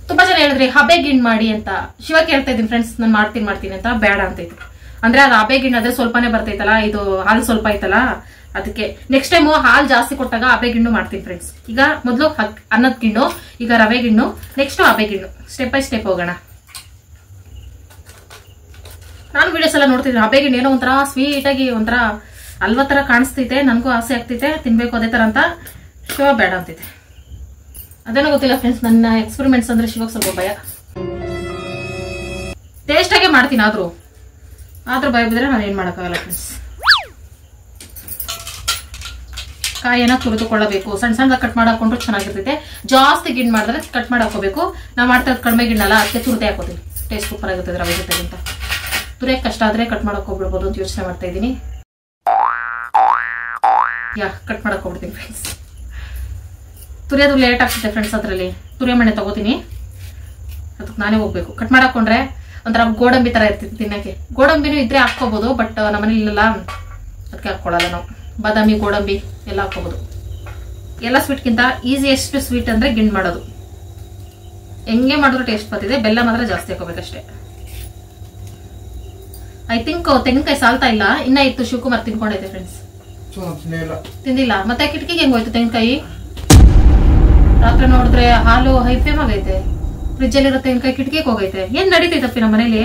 ತುಂಬಾ ಜನ ಹೇಳಿದ್ರಿ ಹಬೆ ಗಿಣ್ಣು ಮಾಡಿ ಅಂತ. ಶಿವ ಕೇಳ್ತಾ ಇದ್ದೀನಿ ಫ್ರೆಂಡ್ಸ್, ನಾನು ಮಾಡ್ತೀನಿ ಅಂತ. ಬೇಡ ಅಂತೈತು. ಅಂದ್ರೆ ಅದು ಹಬೆ ಗಿಣ್ಣು ಆದ್ರೆ ಸ್ವಲ್ಪನೇ ಬರ್ತೈತಲ್ಲ, ಇದು ಹಾಲು ಸ್ವಲ್ಪ ಐತಲ್ಲ, ಅದಕ್ಕೆ ನೆಕ್ಸ್ಟ್ ಟೈಮ್ ಹಾಲು ಜಾಸ್ತಿ ಕೊಟ್ಟಾಗ ಹಬೆ ಗಿಣ್ಣು ಮಾಡ್ತೀನಿ ಫ್ರೆಂಡ್ಸ್. ಈಗ ಮೊದಲು ಅನ್ನದ ಗಿಣ್ಣು, ಈಗ ರವೆ ಗಿಣ್ಣು, ನೆಕ್ಸ್ಟ್ ಹಬೆ ಗಿಣ್ಣು. ಸ್ಟೆಪ್ ಬೈ ಸ್ಟೆಪ್ ಹೋಗೋಣ. ನಾನು ವಿಡಿಯೋಸ್ ಎಲ್ಲ ನೋಡ್ತಿದ್ದೀನಿ. ಹಬೆ ಗಿಣ್ಣು ಏನೋ ಒಂಥರ ಸ್ವೀಟ್ ಆಗಿ ಒಂಥರ ಅಲ್ವಾ ತರ ಕಾಣಿಸ್ತೈತೆ, ನನಗೂ ಆಸೆ ಆಗ್ತೈತೆ ತಿನ್ಬೇಕು ಅದೇ ತರ ಅಂತ. ಶಿವ ಬೇಡ ಅಂತೈತೆ. ಅದೇನೋ ಗೊತ್ತಿಲ್ಲ ಫ್ರೆಂಡ್ಸ್, ನನ್ನ ಎಕ್ಸ್ಪೆರಿಮೆಂಟ್ಸ್ ಅಂದ್ರೆ ಶಿವಾಗ ಸ್ವಲ್ಪ ಭಯ. ಟೇಸ್ಟ್ ಆಗೇ ಮಾಡ್ತೀನಿ, ಆದ್ರೂ ಭಯ ಬಿದ್ರೆ ನಾನು ಏನ್ ಮಾಡಕ್ಕಾಗಲ್ಲ ಫ್ರೆಂಡ್ಸ್. ಕಾಯಿನ ತುರಿದುಕೊಳ್ಳಬೇಕು. ಸಣ್ಣ ಕಟ್ ಮಾಡಾಕೊಂಡ್ರು ಚೆನ್ನಾಗಿರ್ತೈತೆ. ಜಾಸ್ತಿ ಗಿಣ್ಣು ಮಾಡಿದ್ರೆ ಕಟ್ ಮಾಡಿ ಹಾಕೋಬೇಕು. ನಾವು ಮಾಡ್ತಾ ಇರೋದು ಕಡಿಮೆ ಗಿಣ್ಣಲ್ಲ, ಅದಕ್ಕೆ ತುರಿದೇ ಹಾಕೋತೀನಿ. ಟೇಸ್ಟ್ ಸೂಪರ್ ಆಗಿರ್ತದೆ ರವೆ ಜೊತೆ ಅಂತ. ತುರಿಯಕ್ಕೆ ಕಷ್ಟ ಆದ್ರೆ ಕಟ್ ಮಾಡಕ್ ಹೋಗ್ಬಿಡ್ಬೋದು ಅಂತ ಯೋಚನೆ ಮಾಡ್ತಾ ಇದ್ದೀನಿ. ಕಟ್ ಮಾಡಕ್ ಹೋಗ್ಬಿಡ್ತೀನಿ ಫ್ರೆಂಡ್ಸ್. ತುರಿಯೋದು ಲೇಟ್ ಆಗ್ತದೆ ಫ್ರೆಂಡ್ಸ್. ಅದರಲ್ಲಿ ತುರಿಯ ಮಣ್ಣೆ ತಗೋತೀನಿ, ಅದಕ್ಕೆ ನಾನೇ ಹೋಗ್ಬೇಕು. ಕಟ್ ಮಾಡಾಕೊಂಡ್ರೆ ಒಂಥರ ಗೋಡಂಬಿ ತರ ಇರ್ತಿತ್ತು ತಿನ್ನಕ್ಕೆ. ಗೋಡಂಬಿನೂ ಇದ್ರೆ ಹಾಕೋಬಹುದು, ಬಟ್ ನಮ್ಮನೇಲಿ ಇಲ್ಲಲ್ಲ, ಅದಕ್ಕೆ ಹಾಕೊಳ್ಳಲ್ಲ ನಾವು. ಬಾದಾಮಿ, ಗೋಡಂಬಿ ಎಲ್ಲ ಹಾಕೋಬಹುದು. ಎಲ್ಲ ಸ್ವೀಟ್ಗಿಂತ ಈಸಿಯೆಸ್ಟ್ ಸ್ವೀಟ್ ಅಂದ್ರೆ ಗಿಣ್ಣು ಮಾಡೋದು. ಹೆಂಗೆ ಮಾಡಿದ್ರು ಟೇಸ್ಟ್ ಬರ್ತಿದೆ. ಬೆಲ್ಲ ಮಾತ್ರ ಜಾಸ್ತಿ ಹಾಕೋಬೇಕಷ್ಟೇ. ಐ ಥಿಂಕ್ ತೆಂಗಿನಕಾಯಿ ಸಾಲ್ತಾ ಇಲ್ಲ, ಇನ್ನ ಇತ್ತು. ಶಿವಕುಮಾರ್ ತಿನ್ಕೊಂಡೈತೆ ಫ್ರೆಂಡ್ಸ್. ತಿಂದಿಲ್ಲ. ಮತ್ತೆ ಕಿಟಕಿಗೆ ಹೆಂಗ್ ಹೋಯ್ತು ತೆಂಗಿನಕಾಯಿ? ರಾತ್ರಿ ನೋಡಿದ್ರೆ ಹಾಲು ಹೈ ಫ್ಲೇಮ್ ಆಗೈತೆ. ಫ್ರಿಜ್ ಅಲ್ಲಿ ಇರೋ ತೆಂಗಿನಕಾಯಿ ಕಿಟಕಿಗೆ ಹೋಗೈತೆ. ಏನ್ ನಡೀತೈತಪ್ಪಿ ನಮ್ಮ ಮನೇಲಿ?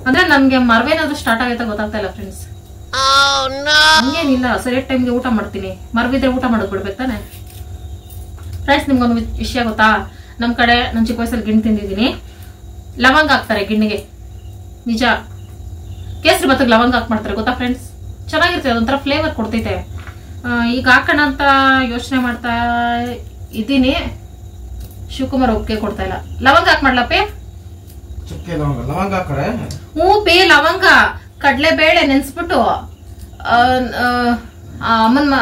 ಅಂದ್ರೆ ನನ್ಗೆ ಮರ್ವೇನಾದ್ರೂ ಸ್ಟಾರ್ಟ್ ಆಗೈತೆ ಗೊತ್ತಾಗ್ತಾ ಇಲ್ಲ ಫ್ರೆಂಡ್ಸ್. ಹಂಗೇನಿಲ್ಲ, ಸರಿಯಾದ ಟೈಮ್ಗೆ ಊಟ ಮಾಡ್ತೀನಿ. ಮರ್ವಿದ್ರೆ ಊಟ ಮಾಡೋದು ಬಿಡ್ಬೇಕು ತಾನೆ ಫ್ರೆಂಡ್ಸ್. ನಿಮ್ಗೊಂದು ವಿಷಯ ಗೊತ್ತಾ? ನಮ್ ಕಡೆ ನಾನು ಚಿಕ್ಕ ವಯಸ್ಸಲ್ಲಿ ಗಿಣ್ಣು ತಿಂದಿದ್ದೀನಿ. ಲವಂಗ ಹಾಕ್ತಾರೆ ಗಿಣ್ಣಿಗೆ, ನಿಜ. ಕೇಸರಿ ಬತ್ತಗೆ ಲವಂಗ ಹಾಕಿ ಮಾಡ್ತಾರೆ ಗೊತ್ತಾ ಫ್ರೆಂಡ್ಸ್? ಚೆನ್ನಾಗಿರ್ತದೆ, ಅದೊಂಥರ ಫ್ಲೇವರ್ ಕೊಡ್ತೈತೆ. ಈಗ ಹಾಕೋಣ ಅಂತ ಯೋಚನೆ ಮಾಡ್ತಾ ಇದ್ದೀನಿ. ಶಿವಕುಮಾರ್ ಒಪ್ಪಿಗೆ ಕೊಡ್ತಾ ಇಲ್ಲ. ಲವಂಗ ಹಾಕಿ ಮಾಡ್ಲಪ್ಪೆ? ಹ್ಞೂ ಪೇ, ಲವಂಗ ಕಡ್ಲೆ ಬೇಳೆ ನೆನ್ಸ್ಬಿಟ್ಟು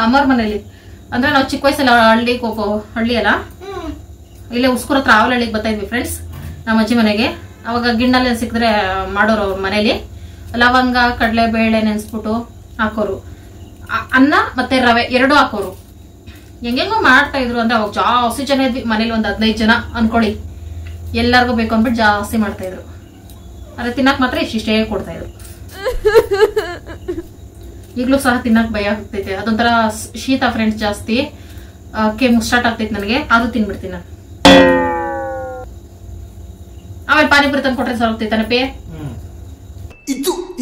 ಅಮ್ಮರ ಮನೇಲಿ ಅಂದ್ರೆ ನಾವು ಚಿಕ್ಕ ವಯಸ್ಸಲ್ಲಿ ಹಳ್ಳಿಗೆ ಹಳ್ಳಿ ಅಲ್ಲ, ಇಲ್ಲೇ ಉಸ್ಕೂರ್ ಹತ್ರ ಆವಲಹಳ್ಳಿಗೆ ಬರ್ತಾ ಇದ್ವಿ ಫ್ರೆಂಡ್ಸ್ ನಮ್ಮ ಅಜ್ಜಿ ಮನೆಗೆ. ಅವಾಗ ಗಿಣ್ಣಲ್ಲಿ ಸಿಕ್ಕಿದ್ರೆ ಮಾಡೋರು ಅವ್ರ ಮನೇಲಿ. ಲವಂಗ ಕಡಲೆ ಬೇಳೆ ನೆನ್ಸ್ಬಿಟ್ಟು ಹಾಕೋರು, ಅನ್ನ ಮತ್ತೆ ರವೆ ಎರಡು ಹಾಕೋರು. ಹೆಂಗೆಂಗೋ ಮಾಡ್ತಾ ಇದ್ರು. ಅಂದ್ರೆ ಅವಾಗ ಜಾಸ್ತಿ ಜನ ಇದ್ವಿ ಮನೇಲಿ, ಒಂದು 15 ಜನ ಅನ್ಕೊಳ್ಳಿ. ಎಲ್ಲರಿಗೂ ಬೇಕು ಅಂದ್ಬಿಟ್ಟು ಜಾಸ್ತಿ ಮಾಡ್ತಾ ಇದ್ರು. ಅದೇ ತಿನ್ನಕ್ ಮಾತ್ರ ಇಷ್ಟಿಷ್ಟೇ ಕೊಡ್ತಾ ಇದ್ರು. ಈಗಲೂ ಸಹ ತಿನ್ನಕ್ ಭಯ ಆಗ್ತೈತೆ. ಅದೊಂಥರ ಶೀತ ಫ್ರೆಂಡ್ಸ್, ಜಾಸ್ತಿ ಕೆಮ್ಮು ಸ್ಟಾರ್ಟ್ ಆಗ್ತೈತೆ ನನಗೆ, ಅದು ತಿನ್ಬಿಡ್ತೀನಿ ನಾನು. ಆಮೇಲೆ ಪಾನಿಪುರಿ ತಂದು ಕೊಟ್ರೆ ಸರ್ ಹೋಗ್ತೈತಾನಪ್ಪಿ.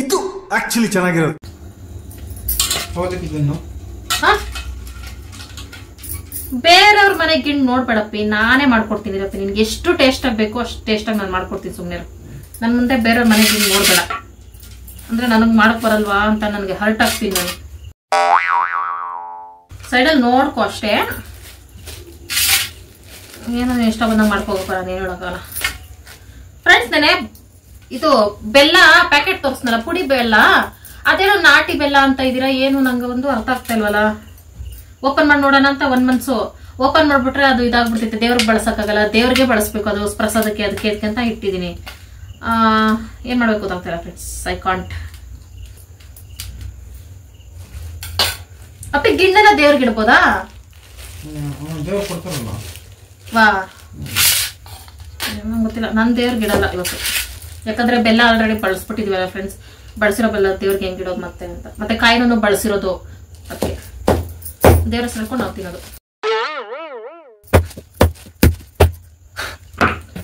ಇದು ಆಕ್ಚುಲಿ ಚೆನ್ನಾಗಿರೋದು. ಬೇರೆಯವ್ರ ಮನೆ ಗಿಣ್ಣು ನೋಡ್ಬೇಡಪ್ಪಿ, ನಾನೇ ಮಾಡ್ಕೊಡ್ತೀನಿ ರಪ್ಪಿ. ನಿನ್ಗೆ ಎಷ್ಟು ಟೇಸ್ಟ್ ಆಗ್ಬೇಕು ಅಷ್ಟು ಟೇಸ್ಟ್ ಆಗಿ ನಾನು ಮಾಡ್ಕೊಡ್ತೀನಿ. ಸುಮ್ಮನೆ ನನ್ ಮುಂದೆ ಬೇರೆಯವ್ರ ಮನೆ ಗಿಣ್ಣು ನೋಡ್ಬೇಡ. ಅಂದ್ರೆ ನನಗ್ ಮಾಡಕ್ ಬರಲ್ವಾ ಅಂತ ನನಗೆ ಹರ್ಟ್ ಆಗ್ತೀನಿ ನಾನು. ಸೈಡಲ್ಲಿ ನೋಡ್ಕೊ ಅಷ್ಟೇ, ಏನೋ ಇಷ್ಟ ಬಂದಾಗ ಮಾಡ್ಕೋಬೇಕಲ್ಲ, ನೀನ್ ಹೇಳೋಕ್ಕಲ್ಲ ಫ್ರೆಂಡ್ಸ್. ನೆನೆ ಇದು ಬೆಲ್ಲ ಪ್ಯಾಕೆಟ್ ತೋರಿಸ್ನಲ್ಲ, ಪುಡಿ ಬೆಲ್ಲ, ಅದೇನೋ ನಾಟಿ ಬೆಲ್ಲ ಅಂತ ಇದೀರಾ, ಏನು ನಂಗೆ ಒಂದು ಅರ್ಥ ಆಗ್ತಾ ಇಲ್ವಲ್ಲ. ಓಪನ್ ಮಾಡಿ ನೋಡೋಣ ಅಂತ ಒಂದ್ ಮನ್ಸು, ಓಪನ್ ಮಾಡ್ಬಿಟ್ರೆ ಅದು ಇದಾಗ್ಬಿಡ್ತೈತೆ, ದೇವ್ರಿಗೆ ಬಳಸಕ್ಕಾಗಲ್ಲ. ದೇವ್ರಿಗೆ ಬಳಸ್ಬೇಕು, ಅದು ಪ್ರಸಾದಕ್ಕೆ ಅದಕ್ಕೆ ಅಂತ ಇಟ್ಟಿದೀನಿ. ಏನ್ ಮಾಡ್ಬೇಕು ಗೊತ್ತಾಗ್ತಿಲ್ಲ ಫ್ರೆಂಡ್ಸ್, ಐ ಕಾಂಟ್. ಅಪ್ಪಿ ಗಿಣ್ಣೆಲ್ಲ ದೇವ್ರಿಗೆ ಇಡ್ಬೋದಾ? ವಾ, ಗೊತ್ತಿಲ್ಲ, ನನ್ ದೇವ್ರಿಗೆ ಇಡಲ್ಲ ಇವತ್ತು. ಯಾಕಂದ್ರೆ ಬೆಲ್ಲ ಆಲ್ರೆಡಿ ಬಳಸ್ಬಿಟ್ಟಿದ್ವಲ್ಲ ಫ್ರೆಂಡ್ಸ್. ಬಳಸಿರೋ ಬೆಲ್ಲ ದೇವ್ರಿಗೆ ಹೆಂಗ್ ಇಡೋದು ಮತ್ತೆ ಅಂತ. ಮತ್ತೆ ಕಾಯಿನೂ ಬಳಸಿರೋದು, ಅದಕ್ಕೆ ದೇವ್ರ ಹೆಸರು ನಾವು ತಿನ್ನೋದು.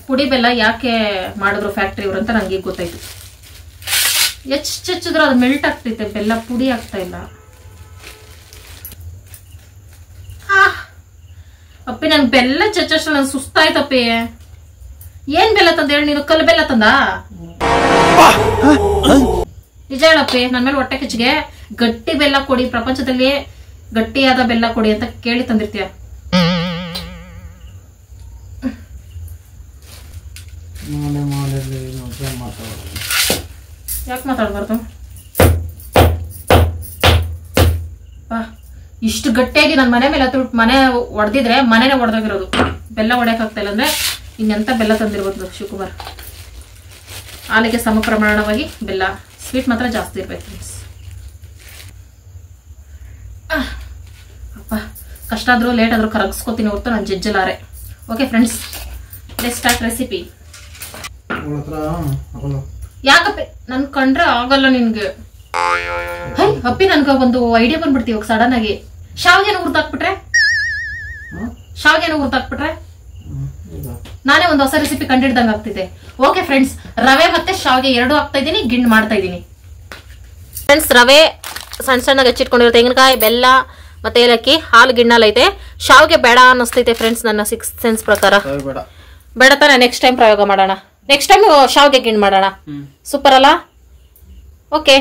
ಪುಡಿ ಬೆಲ್ಲ ಯಾಕೆ ಮಾಡಿದ್ರು ಫ್ಯಾಕ್ಟ್ರಿ ಇವ್ರು ಅಂತ ನಂಗೆ ಈಗ ಗೊತ್ತಾಯ್ತು. ಹೆಚ್ಚಿದ್ರು ಅದು ಮೆಲ್ಟ್ ಆಗ್ತೈತೆ, ಬೆಲ್ಲ ಪುಡಿ ಆಗ್ತಾ ಇಲ್ಲ. ಅಪ್ಪಿ ನನ್ ಬೆಲ್ಲ ಚಚ್ಚಷ್ಟು ನನ್ ಸುಸ್ತಾಯ್ತಪ್ಪಿ. ಏನ್ ಬೆಲ್ಲ ತಂದ ಹೇಳಿ ನೀನು? ಕಲ್ಲು ಬೆಲ್ಲ ತಂದ? ನಿಜ ಹೇಳಪ್ಪಿ, ನನ್ ಮೇಲೆ ಹೊಟ್ಟೆ ಕಿಚ್ಚಿಗೆ. ಗಟ್ಟಿ ಬೆಲ್ಲ ಕೊಡಿ, ಪ್ರಪಂಚದಲ್ಲಿ ಗಟ್ಟಿಯಾದ ಬೆಲ್ಲ ಕೊಡಿ ಅಂತ ಕೇಳಿ ತಂದಿರ್ತೀಯ. ಯಾಕೆ ಮಾತಾಡ್ಬಾರ್ದು? ಇಷ್ಟು ಗಟ್ಟಿಯಾಗಿ ನನ್ ಮನೆ ಮೇಲೆ ಮನೆ ಒಡೆದಿದ್ರೆ ಮನೆನೇ ಒಡೆದೋಗಿರೋದು. ಬೆಲ್ಲ ಹೊಡೆಯಕ್ ಆಗ್ತಾ ಇಲ್ಲ ಅಂದ್ರೆ ಇನ್ನೆಂತ ಬೆಲ್ಲ ತಂದಿರ್ಬೋದು ಶಿವಕುಮಾರ್. ಹಾಲಿಗೆ ಸಮ ಪ್ರಮಾಣವಾಗಿ ಬೆಲ್ಲ, ಸ್ವೀಟ್ ಮಾತ್ರ ಜಾಸ್ತಿ ಇರ್ಬೇಕು ಫ್ರೆಂಡ್ಸ್. ಅಪ್ಪ ಕಷ್ಟ ಆದ್ರೂ ಲೇಟ್ ಆದ್ರೂ ಕರಗಿಸ್ಕೋತೀನಿ ಹೊರತು ನಾನು ಜಜ್ಜಲಾರೆ. Okay friends, let's start recipe. ಯಾಕಪ್ಪಿ ನನ್ ಕಂಡ್ರೆ ಆಗಲ್ಲ ನಿನ್ಗೆ? ಅಪ್ಪಿ ನನ್ಗ ಒಂದು ಐಡಿಯಾ ಬಂದ್ಬಿಡ್ತೀವಿ ಇವಾಗ ಸಡನ್ ಆಗಿ. ಶಾವಿಗೆನ ಹುರ್ದಾಕ್ಬಿಟ್ರೆ, ಶಾವಿಗೆನ ಹುರ್ದಾಕ್ಬಿಟ್ರೆ ನಾನೇ ಒಂದು ಹೊಸ ರೆಸಿಪಿ ಕಂಡಿಡ್ದಂಗ ಆಗ್ತಿದೆ. ಓಕೆ ಫ್ರೆಂಡ್ಸ್, ರವೆ ಮತ್ತೆ ಶಾವಿಗೆ ಎರಡು ಹಾಕ್ತಾ ಇದೀನಿ, ಗಿಣ್ಣು ಮಾಡ್ತಾ ಇದೀನಿ ಫ್ರೆಂಡ್ಸ್. ರವೆ ಸಣ್ಣ ಸಣ್ಣಗೆ ಹೆಚ್ಚಿಟ್ಕೊಂಡಿರೋ ತೆಂಗಿನಕಾಯಿ, ಬೆಲ್ಲ ಮತ್ತೆ ಏಲಕ್ಕಿ, ಹಾಲು ಗಿಣ್ಣಲ್ ಐತೆ. ಶಾವಿಗೆ ಬೇಡ ಅನ್ನಿಸ್ತೈತೆ ಫ್ರೆಂಡ್ಸ್, ನನ್ನ 6th ಸೆನ್ಸ್ ಪ್ರಕಾರ ಬೇಡ ತಾನೆ. ನೆಕ್ಸ್ಟ್ ಟೈಮ್ ಪ್ರಯೋಗ ಮಾಡೋಣ, ನೆಕ್ಸ್ಟ್ ಟೈಮ್ ಶಾವಿಗೆ ಗಿಣ್ಣು ಮಾಡೋಣ. ಸೂಪರ್ ಅಲ್ಲ? ಓಕೆ,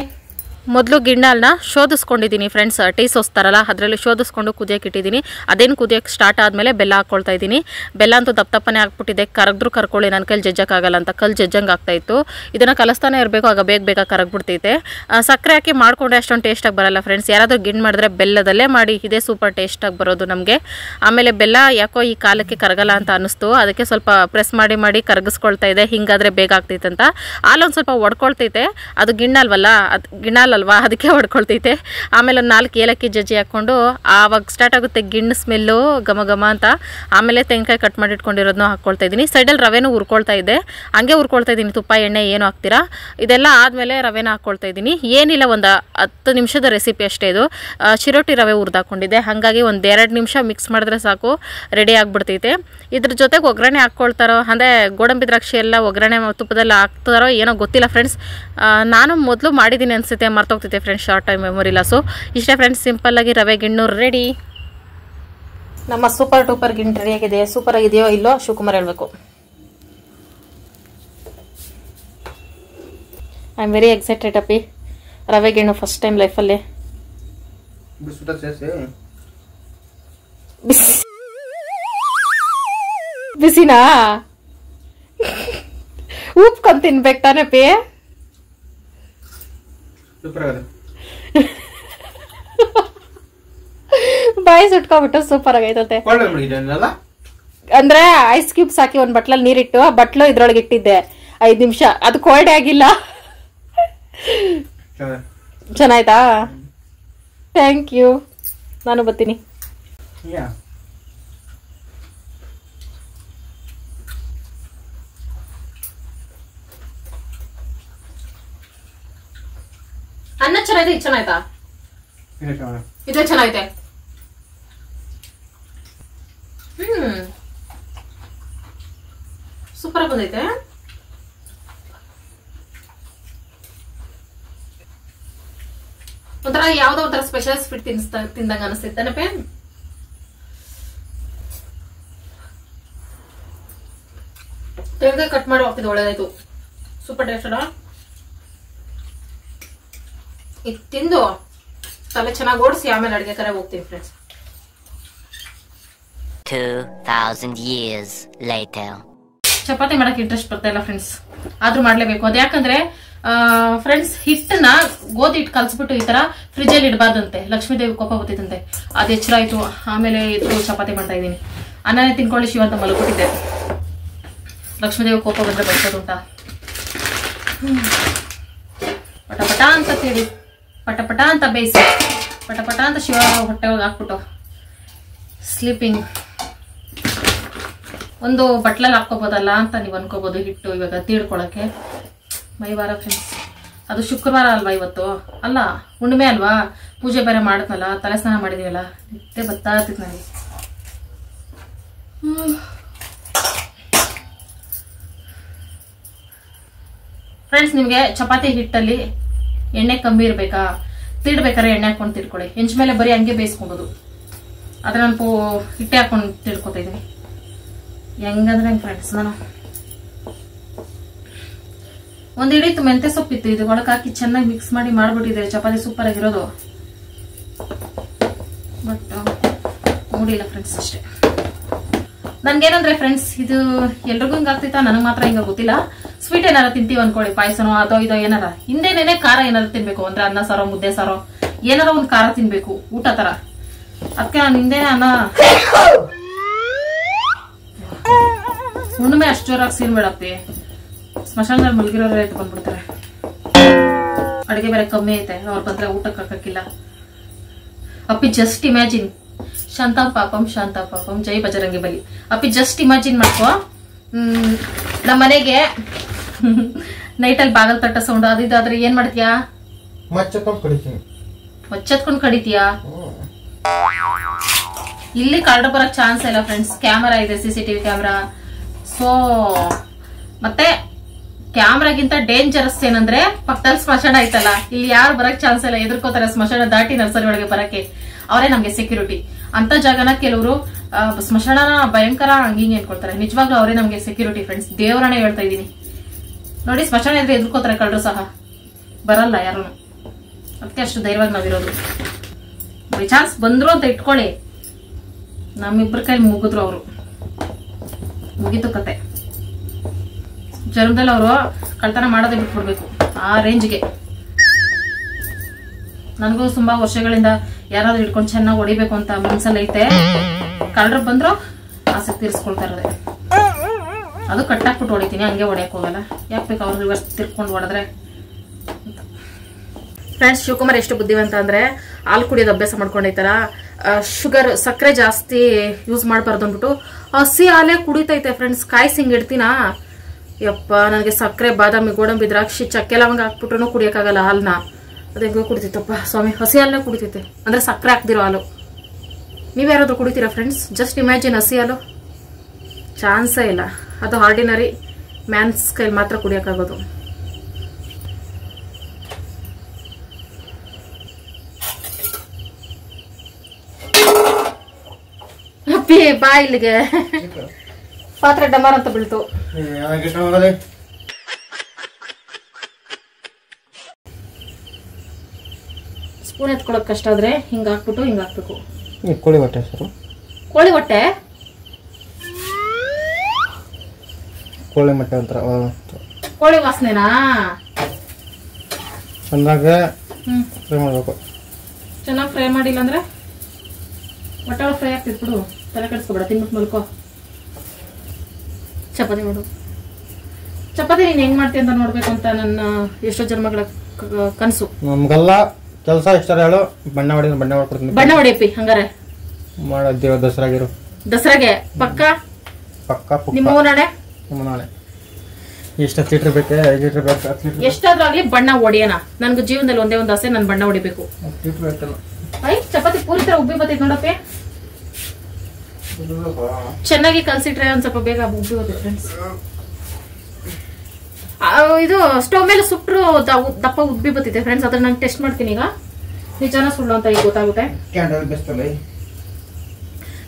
ಮೊದಲು ಗಿಣ್ಣಲ್ನ ಶೋಧಿಸ್ಕೊಂಡಿದ್ದೀನಿ ಫ್ರೆಂಡ್ಸ್. ಟೀ ಸೋಸ್ತಾರಲ್ಲ ಅದರಲ್ಲಿ ಶೋಧಿಸ್ಕೊಂಡು ಕುದಿಯಕ್ಕೆ ಇಟ್ಟಿದ್ದೀನಿ. ಅದೇನು ಕುದಿಯಕ್ಕೆ ಸ್ಟಾರ್ಟ್ ಆದಮೇಲೆ ಬೆಲ್ಲ ಹಾಕ್ಕೊಳ್ತಾ ಇದ್ದೀನಿ. ಬೆಲ್ಲ ಅಂತೂ ದಪ್ಪನೆ ಹಾಕ್ಬಿಟ್ಟಿದೆ. ಕರಗಿದ್ರು ಕರ್ಕೊಳ್ಳಿ, ನನ್ನ ಕೈಲಿ ಜಜ್ಜಕ್ಕಾಗಲ್ಲ ಅಂತ ಕಲ್ಲು ಜಜ್ಜಂಗೆ ಆಗ್ತಾಯಿತ್ತು. ಇದನ್ನು ಕಲಿಸ್ತಾನೆ ಇರಬೇಕು, ಆಗ ಬೇಗ ಕರಗ್ಬಿಡ್ತೈತೆ. ಸಕ್ಕರೆ ಹಾಕಿ ಮಾಡಿಕೊಂಡ್ರೆ ಅಷ್ಟೊಂದು ಟೇಸ್ಟಾಗಿ ಬರಲ್ಲ ಫ್ರೆಂಡ್ಸ್. ಯಾರಾದರೂ ಗಿಣ್ಣು ಮಾಡಿದ್ರೆ ಬೆಲ್ಲದಲ್ಲೇ ಮಾಡಿ, ಇದೇ ಸೂಪರ್ ಟೇಸ್ಟಾಗಿ ಬರೋದು ನಮಗೆ. ಆಮೇಲೆ ಬೆಲ್ಲ ಯಾಕೋ ಈ ಕಾಲಕ್ಕೆ ಕರಗಲ್ಲ ಅಂತ ಅನ್ನಿಸ್ತು, ಅದಕ್ಕೆ ಸ್ವಲ್ಪ ಪ್ರೆಸ್ ಮಾಡಿ ಕರಗಿಸ್ಕೊಳ್ತಾ ಇದೆ. ಹಿಂಗಾದರೆ ಬೇಗ ಆಗ್ತೈತೆ ಅಂತ. ಹಾಲೊಂದು ಸ್ವಲ್ಪ ಒಡ್ಕೊಳ್ತೈತೆ, ಅದು ಗಿಣ್ಣಲ್ವಲ್ಲ, ಅದು ಗಿಣ್ಣಲ್ವಾ ಅದಕ್ಕೆ ಹೊಡ್ಕೊಳ್ತೈತೆ. ಆಮೇಲೆ ಒಂದು 4 ಏಲಕ್ಕಿ ಜಜ್ಜಿ ಹಾಕ್ಕೊಂಡು ಆವಾಗ ಸ್ಟಾರ್ಟ್ ಆಗುತ್ತೆ ಗಿಣ್ಣು ಸ್ಮೆಲ್ಲು ಘಮ ಅಂತ. ಆಮೇಲೆ ತೆಂಗಿನಕಾಯಿ ಕಟ್ ಮಾಡಿ ಇಟ್ಕೊಂಡಿರೋದನ್ನ ಹಾಕ್ಕೊಳ್ತಾ ಇದ್ದೀನಿ. ಸೈಡಲ್ಲಿ ರವೆನೂ ಹುರ್ಕೊಳ್ತಾ ಇದ್ದೆ, ಹಂಗೆ ಹುರ್ಕೊಳ್ತಾ ಇದ್ದೀನಿ. ತುಪ್ಪ ಎಣ್ಣೆ ಏನು ಹಾಕ್ತೀರಾ, ಇದೆಲ್ಲ ಆದಮೇಲೆ ರವೆನ ಹಾಕ್ಕೊಳ್ತಾ ಇದ್ದೀನಿ. ಏನಿಲ್ಲ, ಒಂದು 10 ನಿಮಿಷದ ರೆಸಿಪಿ ಅಷ್ಟೇ ಇದು. ಚಿರೋಟಿ ರವೆ ಹುರಿದಾಕೊಂಡಿದ್ದೆ, ಹಾಗಾಗಿ ಒಂದು 2 ನಿಮಿಷ ಮಿಕ್ಸ್ ಮಾಡಿದ್ರೆ ಸಾಕು, ರೆಡಿ ಆಗಿಬಿಡ್ತೈತೆ. ಇದ್ರ ಜೊತೆಗೆ ಒಗ್ಗರಣೆ ಹಾಕ್ಕೊಳ್ತಾರೋ, ಅಂದರೆ ಗೋಡಂಬಿ ದ್ರಾಕ್ಷಿ ಎಲ್ಲ ಒಗ್ಗರಣೆ ತುಪ್ಪದಲ್ಲಿ ಹಾಕ್ತಾರೋ ಏನೋ ಗೊತ್ತಿಲ್ಲ ಫ್ರೆಂಡ್ಸ್. ನಾನು ಮೊದಲು ಮಾಡಿದ್ದೀನಿ ಅನಿಸುತ್ತೆ, ಮರ್ತೋಗ್ತೈತೆ friends, short time memory loss. ಇಷ್ಟೇ ಫ್ರೆಂಡ್ಸ್, ಸಿಂಪಲ್ಲಾಗಿ ರವೆ ಗಿಣ್ಣು ರೆಡಿ. ನಮ್ಮ ಸೂಪರ್ ಟೂಪರ್ ಗಿಣ್ಣು ರೆಡಿ ಆಗಿದೆ. ಸೂಪರ್ ಆಗಿದೆಯೋ ಇಲ್ಲೋ ಶಿವಕುಮಾರ್ ಹೇಳ್ಬೇಕು. ಐ ಆಮ್ ವೆರಿ ಎಕ್ಸೈಟೆಡ್ ಅಪ್ಪಿ. ರವೆ ಗಿಣ್ಣು ಫಸ್ಟ್ ಟೈಮ್ ಲೈಫಲ್ಲಿ. ಬಿಸಿನಾ? ಉಪ್ಕೊಂಡ್ ತಿನ್ಬೇಕು ತಾನೆ ಪಿ? ಬಾಯಿ ಸುಟ್ಕೊಬಿಟ್ಟು ಸೂಪರ್ ಆಗೈತತೆ. ಅಂದ್ರೆ ಐಸ್ ಕ್ಯೂಬ್ಸ್ ಹಾಕಿ ಒಂದ್ ಬಟ್ಲಲ್ಲಿ ನೀರಿಟ್ಟು ಆ ಬಟ್ಲು ಇದ್ರೊಳಗೆ ಇಟ್ಟಿದ್ದೆ 5 ನಿಮಿಷ. ಅದು ಕೋಲ್ಡ್ ಆಗಿಲ್ಲ. ಚೆನ್ನಾಯ್ತಾ? Thank you. ನಾನು ಬರ್ತೀನಿ. ಅನ್ನ ಚೆನ್ನಾಗಿದೆ. ಇದು ಚೆನ್ನಾಯ್ತಾ? ಇದೇ ಚೆನ್ನಾಗಿದೆ. ಸೂಪರ್ ಆಗಿ ಬಂದೈತೆ. ಒಂಥರ ಯಾವ್ದೋ ಒಂಥರ ಸ್ಪೆಷಲ್ ಸ್ವೀಟ್ ತಿಂದಂಗ ಅನಿಸ್ತೈತೇನಪ್ಪೆ. ತೆಂಗಾಯಿ ಕಟ್ ಮಾಡಿ ಹಾಕಿದ್ ಒಳ್ಳೇದಾಯ್ತು. ಸೂಪರ್ ಟೇಸ್ಟ್ ಅಲ್ಲ. ಇದು ತಿಂದು ತಲೆ ಚೆನ್ನಾಗಿ ಓಡಿಸಿ ಆಮೇಲೆ ಅಡಿಗೆ ಕರೆ ಹೋಗ್ತೀನಿ ಫ್ರೆಂಡ್ಸ್. 2000 years later. ಚಪಾತಿ ಮಾಡಕ್ ಇಂಟ್ರೆಸ್ಟ್ ಬರ್ತಾ ಇಲ್ಲ ಫ್ರೆಂಡ್ಸ್, ಆದ್ರೂ ಮಾಡ್ಲೇಬೇಕು. ಅದ್ ಯಾಕಂದ್ರೆ ಫ್ರೆಂಡ್ಸ್ ಹಿಟ್ಟನ್ನ ಗೋಧಿ ಹಿಟ್ಟು ಕಲ್ಸ್ಬಿಟ್ಟು ಈ ತರ ಫ್ರಿಜ್ ಅಲ್ಲಿ ಇಡಬಾರ್ದಂತೆ. ಲಕ್ಷ್ಮೀದೇವಿ ಕೋಪ ಬರ್ತೈತಂತೆ. ಅದ್ ಎಚ್ಚರ ಆಯ್ತು. ಆಮೇಲೆ ಇದು ಚಪಾತಿ ಮಾಡ್ತಾ ಇದೀನಿ. ಅನ್ನನೇ ತಿನ್ಕೊಳ್ಳಿ ಶಿವ ಅಂತ ಮಲಗಿಬಿಟ್ಟಿದ್ದೆ. ಲಕ್ಷ್ಮೀದೇವಿ ಕೋಪ ಬಂದ್ರೆ ಬರ್ತದ ಅಂತ ಪಟಪಟ ಅಂತ ತಿಳಿ ಪಟಪಟ ಅಂತ ಬೇಯಿಸಿ ಪಟಪಟ ಅಂತ ಶಿವ ಹೊಟ್ಟೆ ಹೋಗಿ ಹಾಕ್ಬಿಟ್ಟು ಸ್ಲೀಪಿಂಗ್. ಒಂದು ಬಟ್ಲಲ್ಲಿ ಹಾಕೋಬೋದಲ್ಲ ಅಂತ ನೀವು ಅನ್ಕೋಬಹುದು. ಹಿಟ್ಟು ಇವಾಗ ತೀಡ್ಕೊಳಕ್ಕೆ ಮೈವಾರ ಫ್ರೆಂಡ್ಸ್. ಅದು ಶುಕ್ರವಾರ ಅಲ್ವಾ ಇವತ್ತು? ಅಲ್ಲ, ಹುಣ್ಣಿಮೆ ಅಲ್ವಾ? ಪೂಜೆ ಬೇರೆ ಮಾಡಿದ್ನಲ್ಲ, ತಲೆ ಸ್ನಾನ ಮಾಡಿದೀವಲ್ಲ, ನಿದ್ದೆ ಬರ್ತಾ ಇರ್ತಿತ್ತು ನನಗೆ. ಫ್ರೆಂಡ್ಸ್, ನಿಮ್ಗೆ ಚಪಾತಿ ಹಿಟ್ಟಲ್ಲಿ ಎಣ್ಣೆ ಕಮ್ಮಿ ಇರ್ಬೇಕಾ? ತಿಡ್ಬೇಕಾದ್ರೆ ಎಣ್ಣೆ ಹಾಕೊಂಡು ತಿಡ್ಕೊಳ್ಳಿ. ಹೆಂಚ ಮೇಲೆ ಬರೀ ಹಂಗೆ ಬೇಯಿಸ್ಕೊಬೋದು. ಆದ್ರೆ ನಾನು ಹಿಟ್ಟೆ ಹಾಕೊಂಡು ತಿಳ್ಕೊತಾ ಇದೀನಿ. ಹೆಂಗಂದ್ರೆ ಹೆಂಗ್ ಫ್ರೆಂಡ್ಸ್, ನಾನು ಒಂದ್ ಹಿಡಿತು ಮೆಂತೆ ಸೊಪ್ಪಿತ್ತು, ಇದು ಒಳಗೆ ಹಾಕಿ ಚೆನ್ನಾಗಿ ಮಿಕ್ಸ್ ಮಾಡಿ ಮಾಡ್ಬಿಟ್ಟಿದೆ ಚಪಾತಿ ಸೂಪರ್ ಆಗಿರೋದು. ಬಟ್ ನೋಡಿಲ್ಲ ಫ್ರೆಂಡ್ಸ್ ಅಷ್ಟೇ. ನನ್ಗೇನಂದ್ರೆ ಫ್ರೆಂಡ್ಸ್, ಇದು ಎಲ್ರಿಗೂ ಹಿಂಗ ಆಗ್ತೈತಾ? ನನಗ್ ಮಾತ್ರ ಹಿಂಗ ಗೊತ್ತಿಲ್ಲ. ಸ್ವೀಟ್ ಏನಾರ ತಿಂತೀವಿ ಅನ್ಕೊಳ್ಳಿ, ಪಾಯಸನೋ ಅದೋ ಇದೋ ಏನಾರ, ಹಿಂದೇನೇನೆ ಖಾರ ಏನಾರ ತಿನ್ಬೇಕು. ಅಂದ್ರೆ ಅನ್ನ ಸಾರೋ ಮುದ್ದೆ ಸಾರೋ ಏನಾರ ಒಂದ್ ಖಾರ ತಿನ್ಬೇಕು ಊಟ ತರ. ಅದಕ್ಕೆ ನಾನು ಹಿಂದೇನೆ ಅನ್ನ ಹುಣ್ಣಿಮೆ ಅಷ್ಟು ಜೋರಾಗಿ ಸೀನ್ಬೇಡಪ್ಪಿ. ಸ್ಮಶಾನದಲ್ಲಿ ಮಲಗಿರೋರೇ ಎತ್ಕೊಂಡ್ಬಿಡ್ತಾರೆ. ಅಡಿಗೆ ಬೇರೆ ಕಮ್ಮಿ ಐತೆ, ಅವ್ರು ಬಂದ್ರೆ ಊಟಕ್ಕೆ ಹಾಕಕ್ಕಿಲ್ಲ. ಅಪ್ಪಿ ಜಸ್ಟ್ ಇಮ್ಯಾಜಿನ್. ಶಾಂತ ಪಾಪಂ ಜೈ ಬಜರಂಗಿ ಬಲಿ. ಅಪ್ಪಿ ಜಸ್ಟ್ ಇಮ್ಯಾಜಿನ್ ಮಾಡ್ಕೋ, ನಮ್ಮ ಮನೆಗೆ ನೈಟಲ್ಲಿ ಬಾಗಲ್ ತಟ್ಟ ಸೌಂಡ್ ಅದಿದ್ದಾದ್ರೆ ಏನ್ ಮಾಡ್ತೀಯಾ? ಮಚ್ಚತ್ಕೊಂಡ್ ಕಡಿತೀಯಾ? ಇಲ್ಲಿ ಕಳ್ಳ ಬರಕ್ ಚಾನ್ಸ್ ಇಲ್ಲ ಫ್ರೆಂಡ್ಸ್. ಕ್ಯಾಮರಾ ಇದೆ, CCTV ಕ್ಯಾಮರಾ. ಸೊ ಮತ್ತೆ ಕ್ಯಾಮ್ರಾಗಿಂತ ಡೇಂಜರಸ್ ಏನಂದ್ರೆ ಪಕ್ಕದಲ್ಲಿ ಸ್ಮಶಾನ ಐತಲ್ಲ, ಇಲ್ಲಿ ಯಾರು ಬರಕ್ ಚಾನ್ಸ್ ಇಲ್ಲ. ಎದುರ್ಕೋತಾರೆ ಸ್ಮಶಾನ ದಾಟಿ ನರ್ಸರಿ ಒಳಗೆ ಬರಕ್ಕೆ. ಅವರೇ ನಮ್ಗೆ ಸೆಕ್ಯೂರಿಟಿ. ಅಂತ ಜಾಗನ ಕೆಲವರು ಸ್ಮಶಾನನ ಭಯಂಕರ ಹಂಗಿಂಗ್ ಅನ್ಕೊಳ್ತಾರೆ. ನಿಜವಾಗ್ಲೂ ಅವರೇ ನಮ್ಗೆ ಸೆಕ್ಯೂರಿಟಿ ಫ್ರೆಂಡ್ಸ್. ದೇವರನ್ನೇ ಹೇಳ್ತಾ ಇದೀನಿ ನೋಡಿ. ಸ್ಮಶಾನ ಇದ್ರೆ ಎದುರ್ಕೋತಾರೆ ಕಳ್ಳರು ಸಹ, ಬರಲ್ಲ ಯಾರು. ಅದಕ್ಕೆ ಅಷ್ಟು ಧೈರ್ಯವಾಗಿ ನಾವಿರೋದು. ಬೈ ಚಾನ್ಸ್ ಬಂದ್ರು ಅಂತ ಇಟ್ಕೊಳ್ಳಿ, ನಮ್ಮಿಬ್ಬರ ಕೈಲಿ ಮುಗಿದ್ರು ಅವರು, ಮುಗಿತು ಕತೆ. ಜನ್ಮದಲ್ಲಿ ಅವರು ಕಳ್ತನ ಮಾಡೋದೇ ಬಿಟ್ಬಿಡ್ಬೇಕು ಆ ರೇಂಜ್ಗೆ. ನನಗೂ ತುಂಬಾ ವರ್ಷಗಳಿಂದ ಯಾರಾದ್ರೂ ಇಟ್ಕೊಂಡು ಚೆನ್ನಾಗಿ ಹೊಡಿಬೇಕು ಅಂತ ಮನ್ಸಲ್ಲಿ ಐತೆ. ಕಳ್ಳರು ಬಂದ್ರು ಆಸೆ ತೀರ್ಸ್ಕೊಳ್ತಾ ಇರೋದೆ. ಅದು ಕಟ್ಟಾಕ್ಬಿಟ್ಟು ಹೊಡಿತೀನಿ, ಹಂಗೆ ಹೊಡೆಯಕ್ ಹೋಗಲ್ಲ. ಯಾಕೆ ಬೇಕು ಅವ್ರು ರಿವರ್ಸ್ ತಿರ್ಕೊಂಡು ಹೊಡೆದ್ರೆ. ಫ್ರೆಂಡ್ಸ್, ಶಿವಕುಮಾರ್ ಎಷ್ಟು ಬುದ್ಧಿವಂತ ಅಂದ್ರೆ ಹಾಲು ಕುಡಿಯೋದು ಅಭ್ಯಾಸ ಮಾಡ್ಕೊಂಡೈತಾರ. ಶುಗರ್ ಸಕ್ಕರೆ ಜಾಸ್ತಿ ಯೂಸ್ ಮಾಡಬಾರ್ದು ಅಂದ್ಬಿಟ್ಟು ಹಸಿ ಹಾಲೇ ಕುಡಿತೈತೆ ಫ್ರೆಂಡ್ಸ್. ಕಾಯಿಸಿ ಹಿಂಗ್ ಇಡ್ತೀನಾ, ಯಪ್ಪ ನನಗೆ ಸಕ್ಕರೆ ಬಾದಾಮಿ ಗೋಡಂಬಿ ದ್ರಾಕ್ಷಿ ಚಕ್ಕೆ ಲವಂಗ ಹಾಕ್ಬಿಟ್ರು ಕುಡಿಯಕ್ಕಾಗಲ್ಲ ಹಾಲ್ನ. ಅದೆಂಗೋ ಕುಡಿತೈತಪ್ಪ ಸ್ವಾಮಿ, ಹಸಿ ಹಾಲನ್ನ ಕುಡಿತೈತೆ. ಅಂದ್ರೆ ಸಕ್ಕರೆ ಹಾಕ್ದಿರೋ ಹಾಲು. ನೀವ್ಯಾರಾದ್ರೂ ಕುಡಿತೀರಾ ಫ್ರೆಂಡ್ಸ್? ಜಸ್ಟ್ ಇಮ್ಯಾಜಿನ್, ಹಸಿ ಹಾಲು ಚಾನ್ಸೇ ಇಲ್ಲ. ಅದು ಆರ್ಡಿನರಿ ಮ್ಯಾನ್ಸ್ ಕೈಲಿ ಮಾತ್ರ ಕುಡಿಯಕ್ಕಾಗೋದು. ಅಪ್ಪಿ ಬಾ ಇಲ್ಲಿಗೆ. ಪಾತ್ರೆ ಡಮಾರ್ ಅಂತ ಬೀಳ್ತು. ಸ್ಪೂನ್ ಎತ್ಕೊಳಕ್ ಕಷ್ಟ ಆದ್ರೆ ಹಿಂಗ ಹಾಕ್ಬಿಟ್ಟು ಹಿಂಗ ಹಾಕ್ಬೇಕು. ಕೋಳಿ ಹೊಟ್ಟೆ ಸರ್, ಕೋಳಿ ಹೊಟ್ಟೆ, ಕೋಳಿ ಮೊಟ್ಟೆ ಅಂತ ಕೋಳಿ ವಾಸನೆನಾ? ಅಂದಾಗ ಫ್ರೈ ಮಾಡ್ಬೇಕು. ಚೆನ್ನಾಗಿ ಫ್ರೈ ಮಾಡಿಲ್ಲ ಅಂದ್ರೆ ಒಟ್ಟಾಳ ಫ್ರೈ ಆಗ್ತಿದ್ ಬಿಡು, ತಲೆ ಕೆಡಿಸ್ಕೊಬೇಡ, ತಿನ್ಬಿಟ್ಟು ಮಲ್ಕೋ. ಚಪಾತಿ ಮಾಡು. ಚಪಾತಿ ನೀನ್ ಹೆಂಗ್ ಮಾಡ್ತೀಯ ಅಂತ ನೋಡ್ಬೇಕು ಅಂತ ನನ್ನ ಎಷ್ಟೋ ಜನ್ಮಗಳ ಕನಸು. ನಮ್ಗೆಲ್ಲ ಕೆಲಸ ಇಷ್ಟ ಹೇಳು, ಬಣ್ಣ ಹೊಡಿ, ಬಣ್ಣ ಹೊಡ್ಕೊಡ್ತೀನಿ. ಬಣ್ಣ ಹೊಡಿಯಪ್ಪಿ ಹಂಗಾರೆ ಮಾಡೋ ದಸರಾಗಿರು. ದಸರಾಗೆ ಪಕ್ಕ ನಿಮ್ಮ ನಾಳೆ ನಾಳೆ ಎಷ್ಟು ಲೀಟ್ರ್ ಬೇಕು, 5 ಲೀಟ್ರ್ ಬೇಕು, 10 ಲೀಟ್ರ್ ಎಷ್ಟಾದ್ರೂ ಆಗ್ಲಿ ಬಣ್ಣ ಹೊಡಿಯೋಣ. ನನ್ಗೆ ಜೀವನದಲ್ಲಿ ಒಂದೇ ಒಂದು ಆಸೆ, ನಾನು ಬಣ್ಣ ಹೊಡಿಬೇಕು. 10 ಲೀಟ್ರ್ ಬೇಕಲ್ಲ. ಚಪಾತಿ ಪೂರಿ ತರ ಉಬ್ಬಿ ಬರ್ತೈತೆ ನೋಡಪ್ಪಿ, ಚೆನ್ನಾಗಿ ಕಲ್ಸಿಟ್ರೆ ಒಂದ್ ಸ್ವಲ್ಪ ಬೇಗ ಉಬ್ಬಿ ಹೋಗುತ್ತೆ ಫ್ರೆಂಡ್ಸ್. ಇದು ಸ್ಟವ್ ಮೇಲೆ ಸುಟ್ರು ದಪ್ಪ ಉಬ್ಬಿ ಬರ್ತೈತೆ ಫ್ರೆಂಡ್ಸ್. ಅದ್ರ ನಂಗೆ ಟೆಸ್ಟ್ ಮಾಡ್ತೀನಿ ಈಗ, ನಿಜಾನ ಸುಳ್ಳು ಅಂತ ಈಗ ಗೊತ್ತಾಗುತ್ತೆ.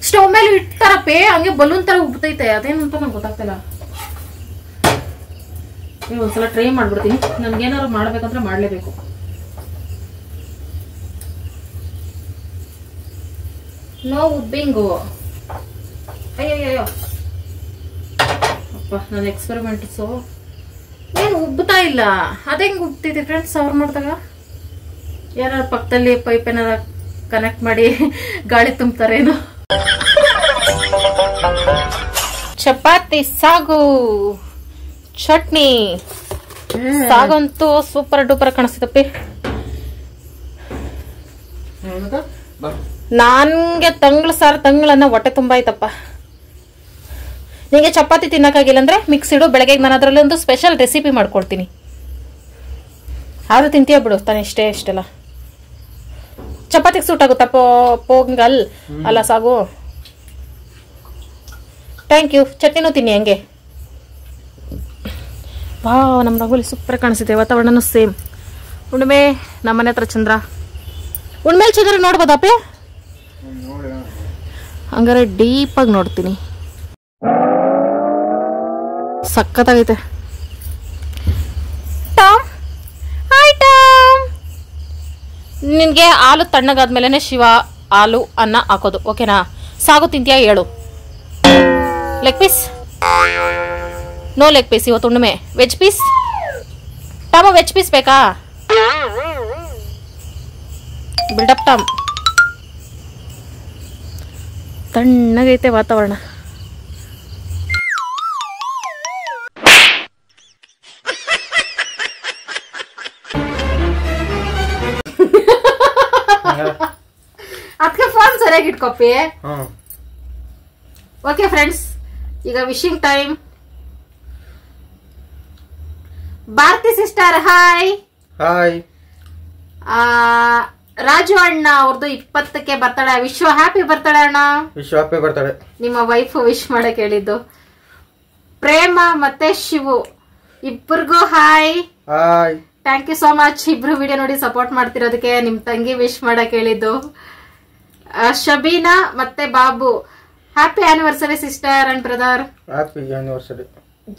ಸ್ಟವ್ ಮೇಲೆ ಇಟ್ಟಾರಪ್ಪೆ ಹಂಗೆ ಬಲೂನ್ ತರ ಉಬ್ತೈತೆ, ಅದೇನು ಅಂತ ನಂಗೆ ಗೊತ್ತಾಗ್ತಿಲ್ಲ. ಒಂದ್ಸಲ ಟ್ರೈ ಮಾಡ್ಬಿಡ್ತೀನಿ, ನನ್ಗೇನಾದ್ರು ಮಾಡ್ಬೇಕಂದ್ರೆ ಮಾಡ್ಲೇಬೇಕು. ನೋ ಉಬ್ಬಿಂಗು. ಅಯ್ಯಯ್ಯೋ ಅಪ್ಪ, ನನ್ನ ಎಕ್ಸ್ಪೆರಿಮೆಂಟ್ಸು ಏನು ಉಬ್ಬುತ್ತಾ ಇಲ್ಲ. ಅದೇಂಗ್ ಉಬ್ತಿದೆ ಫ್ರೆಂಡ್ಸ್. ಅವ್ರು ನೋಡಿದಾಗ ಯಾರು ಪಕ್ಕದಲ್ಲಿ ಪೈಪ್ ಏನಾರ ಕನೆಕ್ಟ್ ಮಾಡಿ ಗಾಳಿ ತುಂಬ್ತಾರೇನು. ಚಪಾತಿ, ಸಾಗು, ಚಟ್ನಿ. ಸಾಗಂತೂ ಸೂಪರ್ ಡೂಪರ್ ಕಾಣಿಸ್ತಪ್ಪಿ. ನನ್ಗೆ ತಂಗ್ಳು ಸಾರು, ತಂಗ್ಳನ್ನ ಹೊಟ್ಟೆ ತುಂಬಾ ಆಯ್ತಪ್ಪ. ನಿಂಗೆ ಚಪಾತಿ ತಿನ್ನಕ್ಕಾಗಿಲ್ಲ ಅಂದ್ರೆ ಮಿಕ್ಸ್ ಇಡು, ಬೆಳಗ್ಗೆ ನಾನು ಅದರಲ್ಲಿ ಒಂದು ಸ್ಪೆಷಲ್ ರೆಸಿಪಿ ಮಾಡ್ಕೊಡ್ತೀನಿ. ಆದ್ರೂ ತಿಂತೀಯ ಬಿಡು ತಾನೆ, ಇಷ್ಟೆಲ್ಲ ಚಪಾತಿಗೆ ಸೂಟ್ ಆಗುತ್ತಾ ಪೊಂಗಲ್ ಅಲ್ಲ ಸಾಗು. Thank you. ಚಟ್ನಿನೂ ತಿನ್ನಿ ಹಂಗೆ. ವಾವ್, ನಮ್ಮ ರಂಗೋಲಿ ಸೂಪರ್ ಕಾಣಿಸುತ್ತೆ, ವಾತಾವರಣನೂ ಸೇಮ್. ಉಣ್ಮೆ ನಮ್ಮನೆ ಹತ್ರ ಚಂದ್ರ, ಉಣ್ಮೇಲೆ ಚಂದ್ರ ನೋಡ್ಬೋದಪ್ಪೆ? ಹಂಗಾರೆ ಡೀಪಾಗಿ ನೋಡ್ತೀನಿ. ಸಖತ್ತಾಗೈತೆ. Tom, hi Tom. ನಿನಗೆ ಹಾಲು ತಣ್ಣಗಾದ್ಮೇಲೆ ಶಿವ ಹಾಲು ಅನ್ನ ಹಾಕೋದು, ಓಕೆನಾ? ಸಾಗು ತಿಂತೀಯಾ ಹೇಳು. Leg piece? No leg piece ಇವತ್ತು ಉಣ್ಮೆ. Veg piece? ಟಾಮ ವೆಜ್ ಪೀಸ್ ಬೇಕಾ? Build up Tom. ತಣ್ಣಗೈತೆ ವಾತಾವರಣ. ಅದಕ್ಕೆ ಫೋನ್ ಸರಿಯಾಗಿ ಇಟ್ಕೊಪ್ಪಿ. ಓಕೆ ಫ್ರೆಂಡ್ಸ್, ಈಗ wishing time. Bharati sister hi. Hi. Raju ಅಣ್ಣ ಅವ್ರದ್ದು 20ಕ್ಕೆ ಬರ್ತಡೆ. ವಿಶ್ವ ಹ್ಯಾಪಿ ಬರ್ತಡೆ ಅಣ್ಣ. Vishwa happy birthday. ನಿಮ್ಮ ವೈಫ್ ವಿಶ್ ಮಾಡಕ್ ಹೇಳಿದ್ದು. ಪ್ರೇಮ ಮತ್ತೆ ಶಿವು ಇಬ್ಬರಿಗೂ hi. Hi. Thank you so much, ಇಬ್ರು ವಿಡಿಯೋ ನೋಡಿ ಸಪೋರ್ಟ್ ಮಾಡ್ತಿರೋದಕ್ಕೆ. ನಿಮ್ ತಂಗಿ ವಿಶ್ ಮಾಡಕ್ ಹೇಳಿದ್ದು. ಶಬೀನಾ ಮತ್ತೆ Babu happy anniversary sister and brother. Happy anniversary.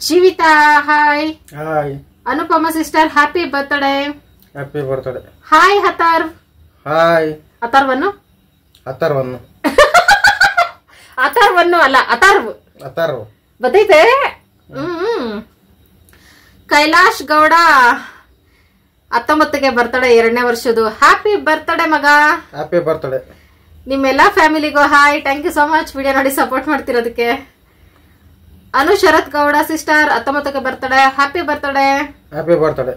Jeevitha hi. Hi. Anupama sister happy birthday. Happy birthday. Hi ಹತಾರ್. ಹಾಯ್. ಅಥರ್ವನ್ನು ಅಥರ್ವನ್ನು ಅಥರ್ವನ್ನು ಅಲ್ಲ ಅಥರ್ವ್ ಅಥರ್ವ್ ಬತ್ತೈತೆ. ಕೈಲಾಶ್ ಗೌಡ 19ಕ್ಕೆ ಬರ್ತಡೆ, 2ನೇ ವರ್ಷದ್ದು. ಹ್ಯಾಪಿ ಬರ್ತ್ಡೇ ಮಗ. Happy birthday. ನಿಮ್ಮೆಲ್ಲಾ ಫ್ಯಾಮಿಲಿಗೂ hi. Thank you so much video ನೋಡಿ ಸಪೋರ್ಟ್ ಮಾಡ್ತಿರೋದಕ್ಕೆ. ಅನು ಶರತ್ ಗೌಡ ಸಿಸ್ಟರ್ 19ಕ್ಕೆ birthday. Happy birthday. Happy birthday.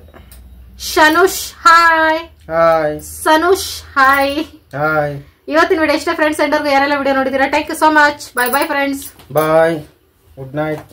Shanush hi. Hi. Sanush hi. Hi. ಇವತ್ತಿನ ವಿಡಿಯೋ ಇಷ್ಟ ಫ್ರೆಂಡ್ಸ್. ಎಂಡರ್ಗೂ ಯಾರೆಲ್ಲ ವಿಡಿಯೋ ನೋಡಿದೀರಾ thank you so much. Bye bye friends. Bye. Good night.